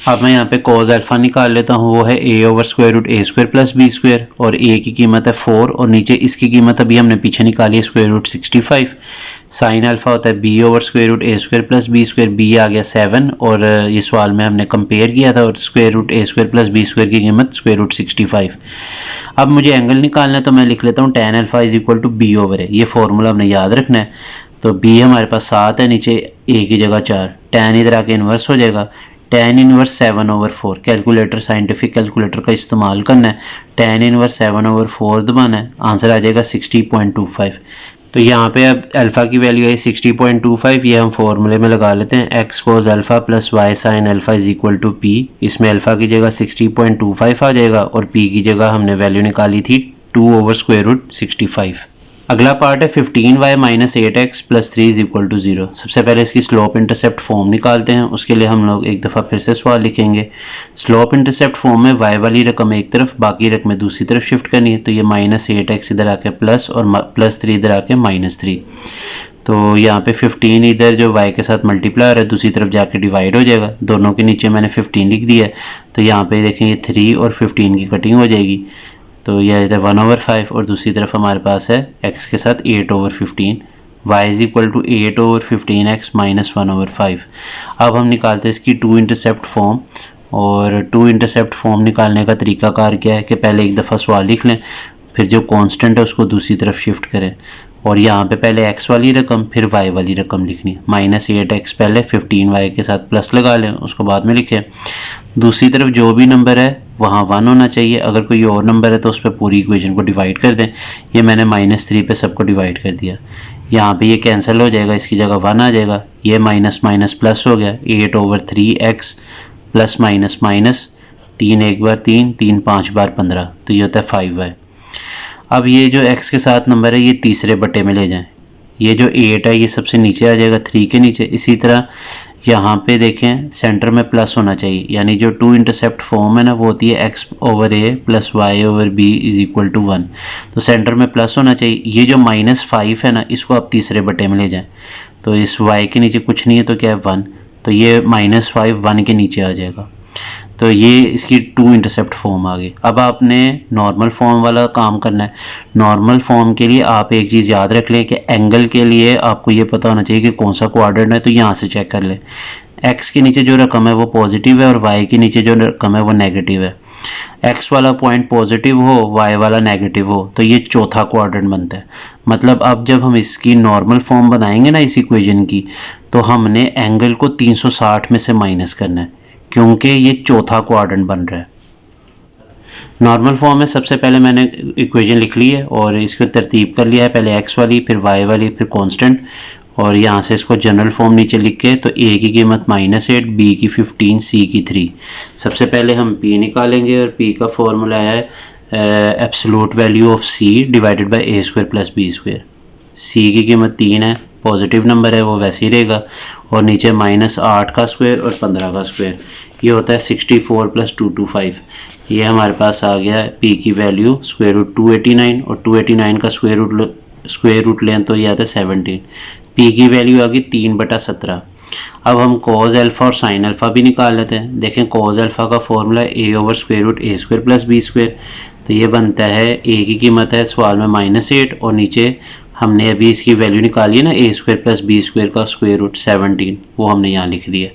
अब मैं यहाँ पे cos अल्फा निकाल लेता हूँ, वो है a/√a² प्लस बी स्क्वायर, और a की कीमत है 4, और नीचे इसकी कीमत अभी हमने पीछे निकाली है √65। साइन अल्फा होता है b/√a² plus B square, b आ गया 7, और ये सवाल में हमने कंपेयर किया था, और √a² प्लस बी स्क्वायर की कीमत √65। अब मुझे एंगल निकालना है तो मैं लिख लेता हूँ tan अल्फा = b/a। ये फॉर्मूला हमने याद रखना है। तो b हमारे पास 7 है, नीचे a की जगह 4, tan इधर आके इन्वर्स हो जाएगा, tan inverse 7/4। Calculator, scientific calculator का इस्तेमाल करना है, tan इनवर्स 7/4 दबाना है, आंसर आ जाएगा 60.25। तो यहाँ पे अब अल्फा की वैल्यू है 60.25, ये हम फॉर्मूले में लगा लेते हैं, x cos alpha plus y sin alpha = p। इसमें अल्फा की जगह 60.25 आ जाएगा, और p की जगह हमने वैल्यू निकाली थी 2/65। अगला पार्ट है 15y - 8x + 3 = 0। सबसे पहले इसकी स्लोप इंटरसेप्ट फॉर्म निकालते हैं। उसके लिए हम लोग एक दफ़ा फिर से सवाल लिखेंगे। स्लोप इंटरसेप्ट फॉर्म में y वाली रकम एक तरफ, बाकी रकमें दूसरी तरफ शिफ्ट करनी है। तो ये -8x इधर आके प्लस, और +3 इधर आके -3। तो यहाँ पे 15 इधर जो y के साथ मल्टीप्लाई है दूसरी तरफ जाके डिवाइड हो जाएगा। दोनों के नीचे मैंने 15 लिख दिया है, तो यहाँ पे देखें ये 3 और 15 की कटिंग हो जाएगी, तो यह इधर 1/5, और दूसरी तरफ हमारे पास है x के साथ 8/15, y = 8/15x - 1/5। अब हम निकालते हैं इसकी 2 इंटरसेप्ट फॉर्म, और 2 इंटरसेप्ट फॉर्म निकालने का तरीकाकार क्या है कि पहले एक दफ़ा सवाल लिख लें, फिर जो कांस्टेंट है उसको दूसरी तरफ शिफ्ट करें, और यहाँ पे पहले x वाली रकम फिर y वाली रकम लिखनी। -8x पहले, 15y के साथ प्लस लगा लें, उसको बाद में लिखें। दूसरी तरफ जो भी नंबर है वहाँ 1 होना चाहिए, अगर कोई और नंबर है तो उस पर पूरी इक्वेशन को डिवाइड कर दें। ये मैंने -3 पे सबको डिवाइड कर दिया। यहाँ पे ये कैंसिल हो जाएगा, इसकी जगह 1 आ जाएगा, ये माइनस माइनस प्लस हो गया, 8/3x प्लस माइनस माइनस, 3 एक बार 3, 3 5 बार 15, तो ये होता है 5y। अब ये जो x के साथ नंबर है ये तीसरे बटे में ले जाएं। ये जो 8 है ये सबसे नीचे आ जाएगा 3 के नीचे। इसी तरह यहाँ पे देखें सेंटर में प्लस होना चाहिए, यानी जो 2 इंटरसेप्ट फॉर्म है ना वो होती है x/a प्लस y/b = 1। तो सेंटर में प्लस होना चाहिए। ये जो -5 है ना इसको आप तीसरे बटे में ले जाएं, तो इस y के नीचे कुछ नहीं है तो क्या है 1, तो ये -5 1 के नीचे आ जाएगा। तो ये इसकी 2 इंटरसेप्ट फॉर्म आ गई। अब आपने नॉर्मल फॉर्म वाला काम करना है। नॉर्मल फॉर्म के लिए आप एक चीज़ याद रख लें कि एंगल के लिए आपको ये पता होना चाहिए कि कौन सा क्वाड्रेंट है, तो यहाँ से चेक कर लें। x के नीचे जो रकम है वो पॉजिटिव है, और y के नीचे जो रकम है वो नेगेटिव है। x वाला पॉइंट पॉजिटिव हो, y वाला नेगेटिव हो, तो ये चौथा क्वाड्रेंट बनता है। मतलब अब जब हम इसकी नॉर्मल फॉर्म बनाएंगे ना इस इक्वेशन की, तो हमने एंगल को 360 में से माइनस करना है, क्योंकि ये चौथा क्वाड्रेंट बन रहा है। नॉर्मल फॉर्म में सबसे पहले मैंने इक्वेशन लिख ली है और इसको तरतीब कर लिया है, पहले x वाली, फिर y वाली, फिर कांस्टेंट, और यहाँ से इसको जनरल फॉर्म नीचे लिख के, तो a की कीमत -8, b की 15, c की 3। सबसे पहले हम p निकालेंगे, और p का फॉर्मूला है absolute value of c divided by a² plus b square. c की कीमत 3 है, पॉजिटिव नंबर है वो वैसे ही रहेगा, और नीचे -8 का स्क्वायर और 15 का स्क्वायर। ये होता है 64 + 225। ये हमारे पास आ गया p की वैल्यू √ 289 और 289 का स्क्वायर रूट लें तो ये आता है 17। p की वैल्यू आ गई 3/17। अब हम cos अल्फ़ा और sin अल्फ़ा भी निकाल लेते हैं। देखें cos अल्फ़ा का फॉर्मूला a/√a² + b²। तो ये बनता है a की कीमत है सवाल में -8 और नीचे हमने अभी इसकी वैल्यू निकाली है ना a² + b² का स्क्वायर रूट 17, वो हमने यहाँ लिख दिया।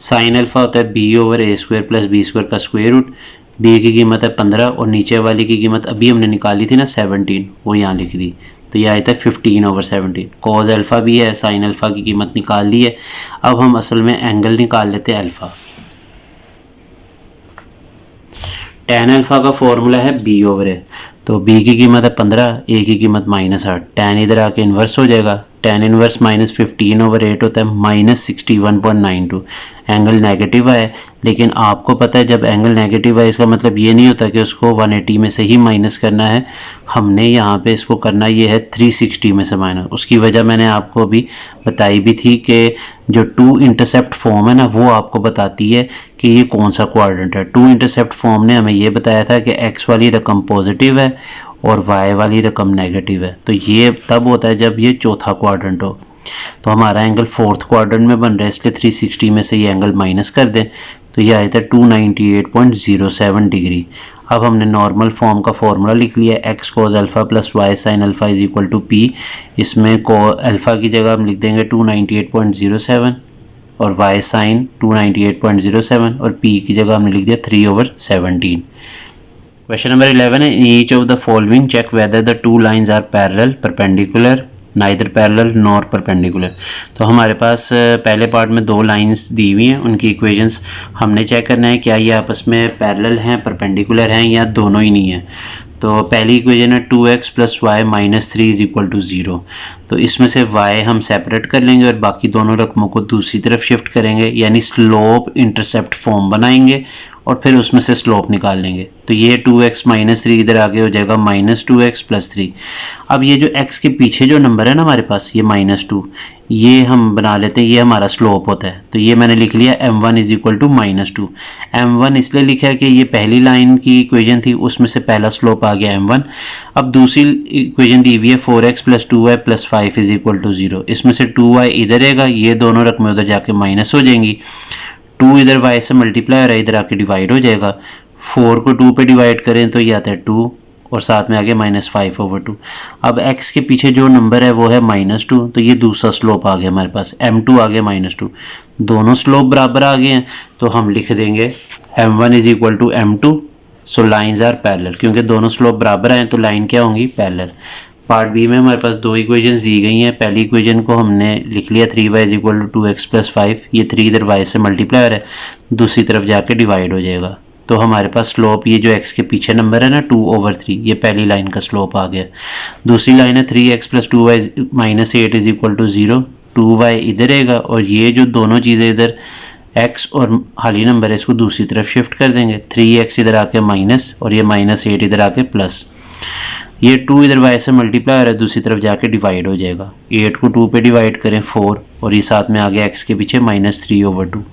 sin अल्फ़ा होता है b/a² + b² का स्क्वायर रूट। b की कीमत है 15 और नीचे वाली की कीमत अभी हमने निकाली थी ना 17, वो यहाँ लिख दी। तो यह आता है 15/17। cos अल्फ़ा भी है, sin अल्फ़ा की कीमत निकाल ली है। अब हम असल में एंगल निकाल लेते हैं अल्फ़ा। tan अल्फ़ा का फॉर्मूला है b/a। तो b की कीमत है 15, a की कीमत -8। tan इधर आके इन्वर्स हो जाएगा। tan इन्वर्स -15/8 होता है -61.92। एंगल नेगेटिव है, लेकिन आपको पता है जब एंगल नेगेटिव है इसका मतलब ये नहीं होता कि उसको 180 में से ही माइनस करना है। हमने यहाँ पे इसको करना ये है 360 में से माइनस। उसकी वजह मैंने आपको अभी बताई भी थी कि जो 2 इंटरसेप्ट फॉर्म है ना, वो आपको बताती है कि ये कौन सा क्वाड्रेंट है। 2 इंटरसेप्ट फॉर्म ने हमें ये बताया था कि x वाली रकम पॉजिटिव है और y वाली रकम नेगेटिव है। तो ये तब होता है जब ये चौथा क्वाड्रेंट हो। तो हमारा एंगल 4th क्वाड्रेंट में बन रहा है, इसलिए 360 में से ये एंगल माइनस कर दें तो ये आया था 298.07 डिग्री। अब हमने नॉर्मल फॉर्म का फॉर्मूला लिख लिया है x cos alpha + y sin alpha = p। इसमें अल्फ़ा की जगह हम लिख देंगे 298.07 और y sin 298.07 और p की जगह हमने लिख दिया 3/17। क्वेश्चन नंबर 11 है, in each of the following check whether the two lines are parallel, perpendicular, neither parallel nor perpendicular. तो हमारे पास पहले पार्ट में 2 लाइंस दी हुई हैं, उनकी इक्वेशंस हमने चेक करना है क्या ये आपस में पैरेलल हैं, परपेंडिकुलर हैं या दोनों ही नहीं है। तो पहली इक्वेशन है 2x + y - 3 = 0। तो इसमें से y हम सेपरेट कर लेंगे और बाकी दोनों रकमों को दूसरी तरफ शिफ्ट करेंगे, यानी स्लोप इंटरसेप्ट फॉर्म बनाएंगे और फिर उसमें से स्लोप निकाल लेंगे। तो ये 2x - 3 इधर आगे हो जाएगा -2x + 3। अब ये जो x के पीछे जो नंबर है ना हमारे पास, ये -2, ये हम बना लेते हैं, ये हमारा स्लोप होता है। तो ये मैंने लिख लिया m1 = -2। m1 इसलिए लिखा है कि ये पहली लाइन की इक्वेशन थी, उसमें से पहला स्लोप आ गया m1। अब दूसरी इक्वेशन दी हुई है 4x + 2y + 5 = 0। इसमें से 2y इधर रहेगा, ये दोनों रकमें उधर जाके माइनस हो जाएंगी। 2 इधर y से मल्टीप्लाई हो रहा है, इधर आके डिवाइड हो जाएगा। 4 को 2 पे डिवाइड करें तो ये आता है 2 और साथ में आगे -5/2। अब x के पीछे जो नंबर है वो है -2, तो ये दूसरा स्लोप आ गया हमारे पास, m2 आ गया -2। दोनों स्लोप बराबर आ गए हैं तो हम लिख देंगे m1 = m2। So lines are parallel, क्योंकि दोनों स्लोप बराबर हैं तो लाइन क्या होंगी, पैरेलल। पार्ट बी में हमारे पास 2 इक्वेशंस दी गई हैं। पहली इक्वेशन को हमने लिख लिया 3y = 2x + 5। ये 3 इधर y से मल्टीप्लाई हो रहा है, दूसरी तरफ जाके डिवाइड हो जाएगा। तो हमारे पास स्लोप ये जो x के पीछे नंबर है ना 2/3, ये पहली लाइन का स्लोप आ गया। दूसरी लाइन है 3x + 2y - 8 = 0। 2y इधर रहेगा और ये जो दोनों चीज़ें इधर x और खाली नंबर है इसको दूसरी तरफ शिफ्ट कर देंगे। 3x इधर आके माइनस और ये -8 इधर आके प्लस। ये 2 इधर y से मल्टीप्लाई हो रहा है, दूसरी तरफ जाके डिवाइड हो जाएगा। 8 को 2 पे डिवाइड करें 4 और ये साथ में आ गया x के पीछे -3/2।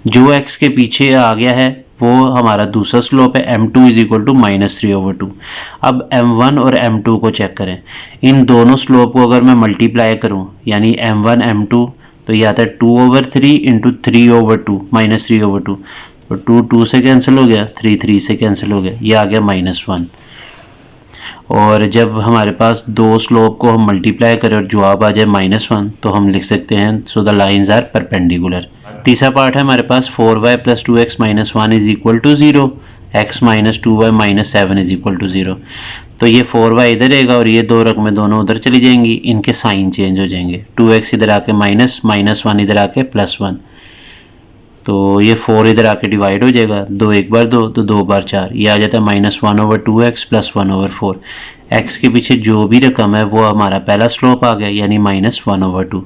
जो x के पीछे आ गया है वो हमारा दूसरा स्लोप है m2 = -3/2। अब m1 और m2 को चेक करें। इन दोनों स्लोप को अगर मैं मल्टीप्लाई करूं, यानी m1 m2, तो ये आता है 2/3 × 3/2 -3/2। तो 2 2 से कैंसिल हो गया, 3 3 से कैंसिल हो गया, ये आ गया -1। और जब हमारे पास दो स्लोप को हम मल्टीप्लाई करें और जवाब आ जाए -1 तो हम लिख सकते हैं so the lines are perpendicular. तीसरा पार्ट है हमारे पास 4y + 2x - 1 = 0, x - 2y - 7 = 0। तो ये 4y इधर रहेगा और ये दो रकमें दोनों उधर चली जाएंगी, इनके साइन चेंज हो जाएंगे। 2x इधर आके माइनस, -1 इधर आके +1। तो ये 4 इधर आके डिवाइड हो जाएगा, 2 एक बार 2 तो 2 बार 4, ये आ जाता है -1/2x + 1/4। x के पीछे जो भी रकम है वो हमारा पहला स्लोप आ गया, यानी -1/2।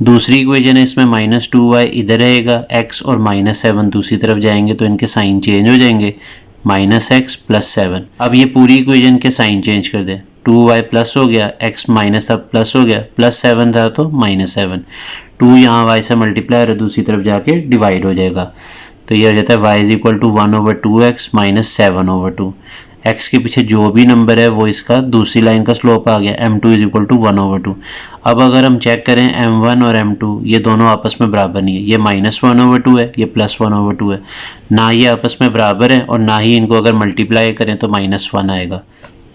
दूसरी इक्वेशन है, इसमें -2y इधर रहेगा, x और -7 दूसरी तरफ जाएंगे तो इनके साइन चेंज हो जाएंगे, -x + 7। अब ये पूरी इक्वेशन के साइन चेंज कर दें, 2y प्लस हो गया, x माइनस था प्लस हो गया, +7 था तो -7। 2 यहाँ y से मल्टीप्लाई और दूसरी तरफ जाके डिवाइड हो जाएगा। तो ये हो जाता है y is equal to 1/2x minus 7/2। x के पीछे जो भी नंबर है वो इसका दूसरी लाइन का स्लोप आ गया। m2 is equal to 1/2। अब अगर हम चेक करें m1 और m2 ये दोनों आपस में बराबर नहीं है, ये -1/2 है, ये +1/2 है, ना ये आपस में बराबर है और ना ही इनको अगर मल्टीप्लाई करें तो -1 आएगा।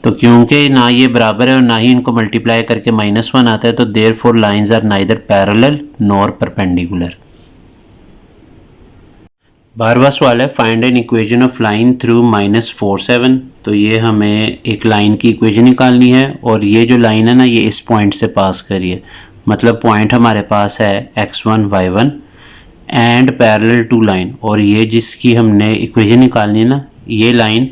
तो क्योंकि ना ये बराबर है और ना ही इनको मल्टीप्लाई करके -1 आता है तो therefore lines are neither parallel nor perpendicular. 12वां सवाल है find an equation of line through -4 7। तो ये हमें एक लाइन की इक्वेशन निकालनी है और ये जो लाइन है ना ये इस पॉइंट से पास करी है, मतलब पॉइंट हमारे पास है x1 y1 and parallel to line, और ये जिसकी हमने इक्वेशन निकालनी है ना ये लाइन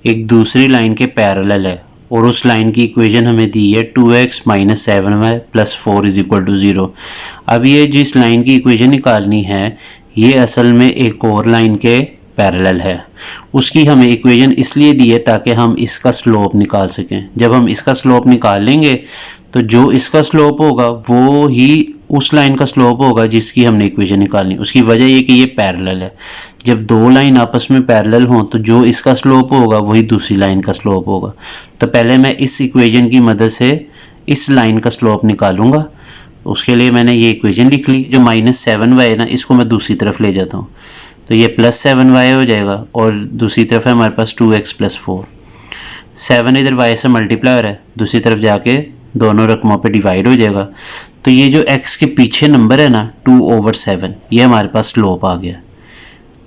एक दूसरी लाइन के पैरेलल है और उस लाइन की इक्वेशन हमें दी है 2x - 7y + 4 = 0। अब ये जिस लाइन की इक्वेशन निकालनी है ये असल में एक और लाइन के पैरेलल है, उसकी हमें इक्वेशन इसलिए दी है ताकि हम इसका स्लोप निकाल सकें। जब हम इसका स्लोप निकाल लेंगे तो जो इसका स्लोप होगा वो ही उस लाइन का स्लोप होगा जिसकी हमने इक्वेशन निकालनी। उसकी वजह ये कि ये पैरेलल है, जब दो लाइन आपस में पैरेलल हों तो जो इसका स्लोप होगा वही दूसरी लाइन का स्लोप होगा। तो पहले मैं इस इक्वेशन की मदद से इस लाइन का स्लोप निकालूंगा, उसके लिए मैंने ये इक्वेशन लिख ली। जो -7y है ना इसको मैं दूसरी तरफ ले जाता हूँ तो ये +7y हो जाएगा और दूसरी तरफ है हमारे पास 2x + 4। 7 इधर y से मल्टीप्लाई हो रहा है, दूसरी तरफ जाके दोनों रकमों पे डिवाइड हो जाएगा। तो ये जो x के पीछे नंबर है ना 2/7 ये हमारे पास स्लोप आ गया।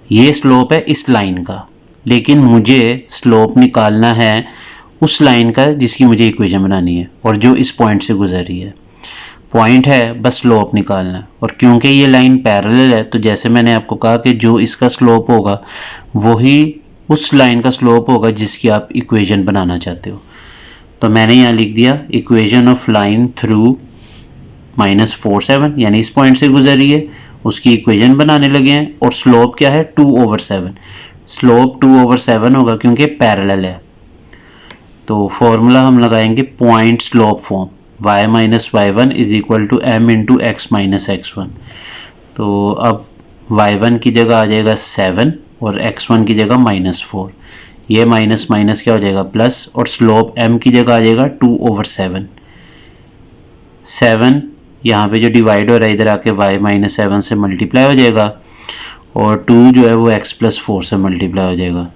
ये स्लोप है इस लाइन का, लेकिन मुझे स्लोप निकालना है उस लाइन का जिसकी मुझे इक्वेशन बनानी है और जो इस पॉइंट से गुजर रही है। पॉइंट है बस स्लोप निकालना है, और क्योंकि ये लाइन पैरेलल है तो जैसे मैंने आपको कहा कि जो इसका स्लोप होगा वही उस लाइन का स्लोप होगा जिसकी आप इक्वेशन बनाना चाहते हो। तो मैंने यहाँ लिख दिया इक्वेशन ऑफ लाइन थ्रू -4 7, यानी इस पॉइंट से गुजर रही है, उसकी इक्वेशन बनाने लगे हैं और स्लोप क्या है 2/7। स्लोप 2/7 होगा क्योंकि पैरेलल है। तो फॉर्मूला हम लगाएंगे point slope form, y - y1 = m × x - x1। तो अब y1 की जगह आ जाएगा 7 और x1 की जगह -4, ये माइनस माइनस क्या हो जाएगा प्लस, और स्लोप m की जगह आ जाएगा 2/7। 7 यहाँ पे जो डिवाइड हो रहा है इधर आके y - 7 से मल्टीप्लाई हो जाएगा और 2 जो है वो x + 4 से मल्टीप्लाई हो जाएगा।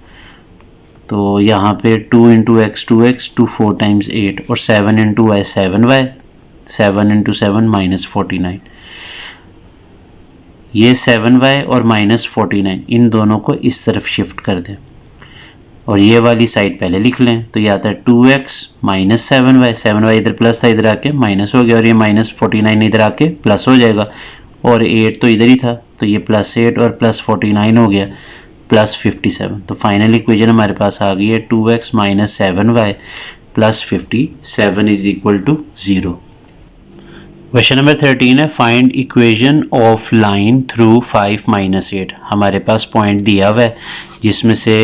तो यहाँ पे 2 × x 2x, 2 4 × 8 और 7 × y 7y, 7 × 7 -49। ये 7y और -49 इन दोनों को इस तरफ शिफ्ट कर दें और ये वाली साइड पहले लिख लें। तो ये आता है 2x - 7y, 7y इधर प्लस था इधर आके माइनस हो गया और ये -49 इधर आके प्लस हो जाएगा और 8 तो इधर ही था तो ये +8 और +49 हो गया +57। तो फाइनल इक्वेशन हमारे पास आ गई है 2x - 7y + 57 = 0। क्वेश्चन नंबर 13 है find equation of line through 5 - 8। हमारे पास पॉइंट दिया हुआ है जिसमें से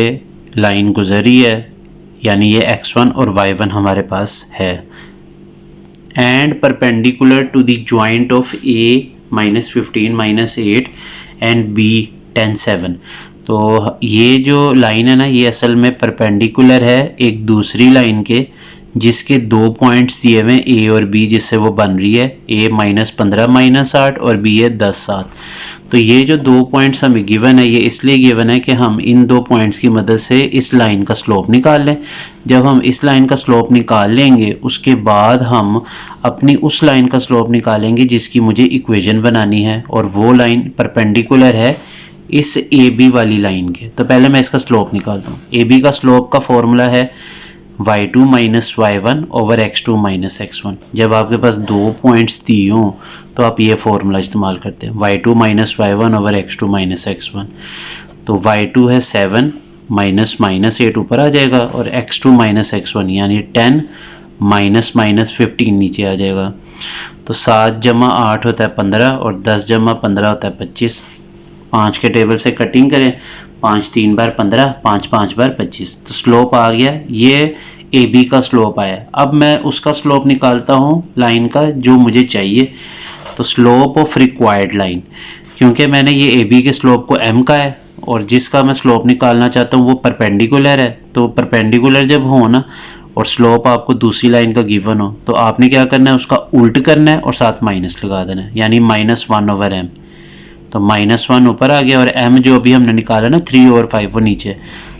लाइन गुजरी है, यानी ये x1 और y1 हमारे पास है, and perpendicular to the joint of a -15 - 8 and b 10 7। तो ये जो लाइन है ना ये असल में परपेंडिकुलर है एक दूसरी लाइन के जिसके दो पॉइंट्स दिए हुए a और b जिससे वो बन रही है, a -15 - 8 और b है 10 7। तो ये जो दो पॉइंट्स हमें गिवन है ये इसलिए गिवन है कि हम इन दो पॉइंट्स की मदद से इस लाइन का स्लोप निकाल लें। जब हम इस लाइन का स्लोप निकाल लेंगे उसके बाद हम अपनी उस लाइन का स्लोप निकालेंगे जिसकी मुझे इक्वेशन बनानी है और वो लाइन परपेंडिकुलर है इस AB वाली लाइन के। तो पहले मैं इसका स्लोप निकालता हूँ। AB का स्लोप का फॉर्मूला है y2 - y1 / x2 - x1। जब आपके पास दो पॉइंट्स दिए हों तो आप ये फॉर्मूला इस्तेमाल करते हैं y2 - y1 / x2 - x1। तो y2 है 7 -8 ऊपर आ जाएगा और x2 - x1 यानी 10 -15 नीचे आ जाएगा। तो 7 + 8 होता है 15 और 10 + 15 होता है 25। 5 के टेबल से कटिंग करें, 5 3 बार 15, 5 5 बार 25। तो स्लोप आ गया, ये AB का स्लोप आया। अब मैं उसका स्लोप निकालता हूँ लाइन का जो मुझे चाहिए। तो स्लोप ऑफ रिक्वायर्ड लाइन, क्योंकि मैंने ये AB के स्लोप को M का है और जिसका मैं स्लोप निकालना चाहता हूँ वो परपेंडिकुलर है, तो परपेंडिकुलर जब हो ना और स्लोप आपको दूसरी लाइन का गिवन हो तो आपने क्या करना है, उसका उल्ट करना है और साथ माइनस लगा देना है, यानी -1/m। तो -1 ऊपर आ गया और m जो अभी हमने निकाला ना 3/5 वो नीचे।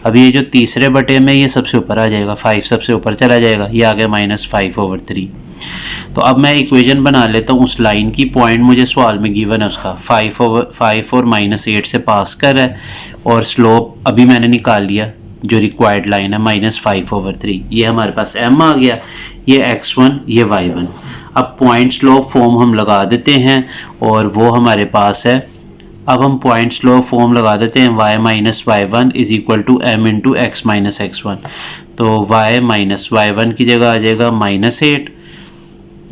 अब ये जो तीसरे बटे में ये सबसे ऊपर आ जाएगा, 5 सबसे ऊपर चला जाएगा, ये आ गया -5/3। तो अब मैं इक्वेशन बना लेता हूँ उस लाइन की, पॉइंट मुझे सवाल में गिवन है उसका 5 और -8 से पास कर है और स्लोप अभी मैंने निकाल लिया जो रिक्वायर्ड लाइन है -5/3। ये हमारे पास m आ गया, ये x1 ये y1। अब पॉइंट स्लोप फॉर्म हम लगा देते हैं और वो हमारे पास है, अब हम पॉइंट स्लोप फॉर्म लगा देते हैं y - y1 = m × x - x1। तो y - y1 की जगह आ जाएगा -8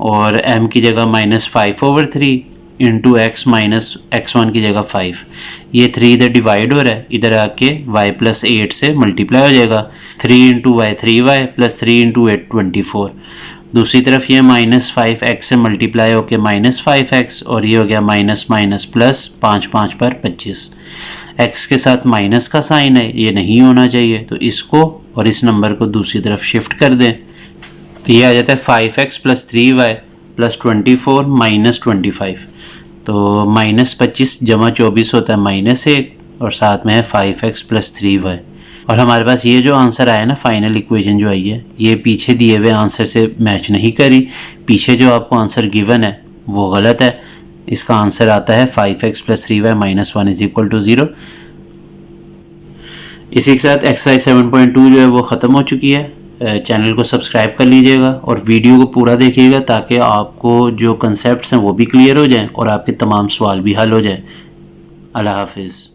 और m की जगह -5/3 इंटू x - x1 की जगह 5। ये 3 इधर डिवाइड हो रहा है, इधर आके y + 8 से मल्टीप्लाई हो जाएगा, 3 × y 3y + 3 × 8 24। दूसरी तरफ ये -5x से मल्टीप्लाई होके -5x और ये हो गया माइनस माइनस प्लस, 5 5 पर 25। x के साथ माइनस का साइन है, ये नहीं होना चाहिए, तो इसको और इस नंबर को दूसरी तरफ शिफ्ट कर दें तो ये आ जाता है 5x + 3y + 24 - 25। तो -25 = 24 होता है -1 और साथ में है 5x + 3y। और हमारे पास ये जो आंसर आया ना, फाइनल इक्वेशन जो आई है, ये पीछे दिए हुए आंसर से मैच नहीं करी। पीछे जो आपको आंसर गिवन है वो गलत है, इसका आंसर आता है 5x + 3y - 1 = 0। इसी के साथ एक्सरसाइज 7.2 जो है वो ख़त्म हो चुकी है। चैनल को सब्सक्राइब कर लीजिएगा और वीडियो को पूरा देखिएगा ताकि आपको जो कंसेप्ट्स हैं वो भी क्लियर हो जाएं और आपके तमाम सवाल भी हल हो जाएं। अल्लाह हाफिज़।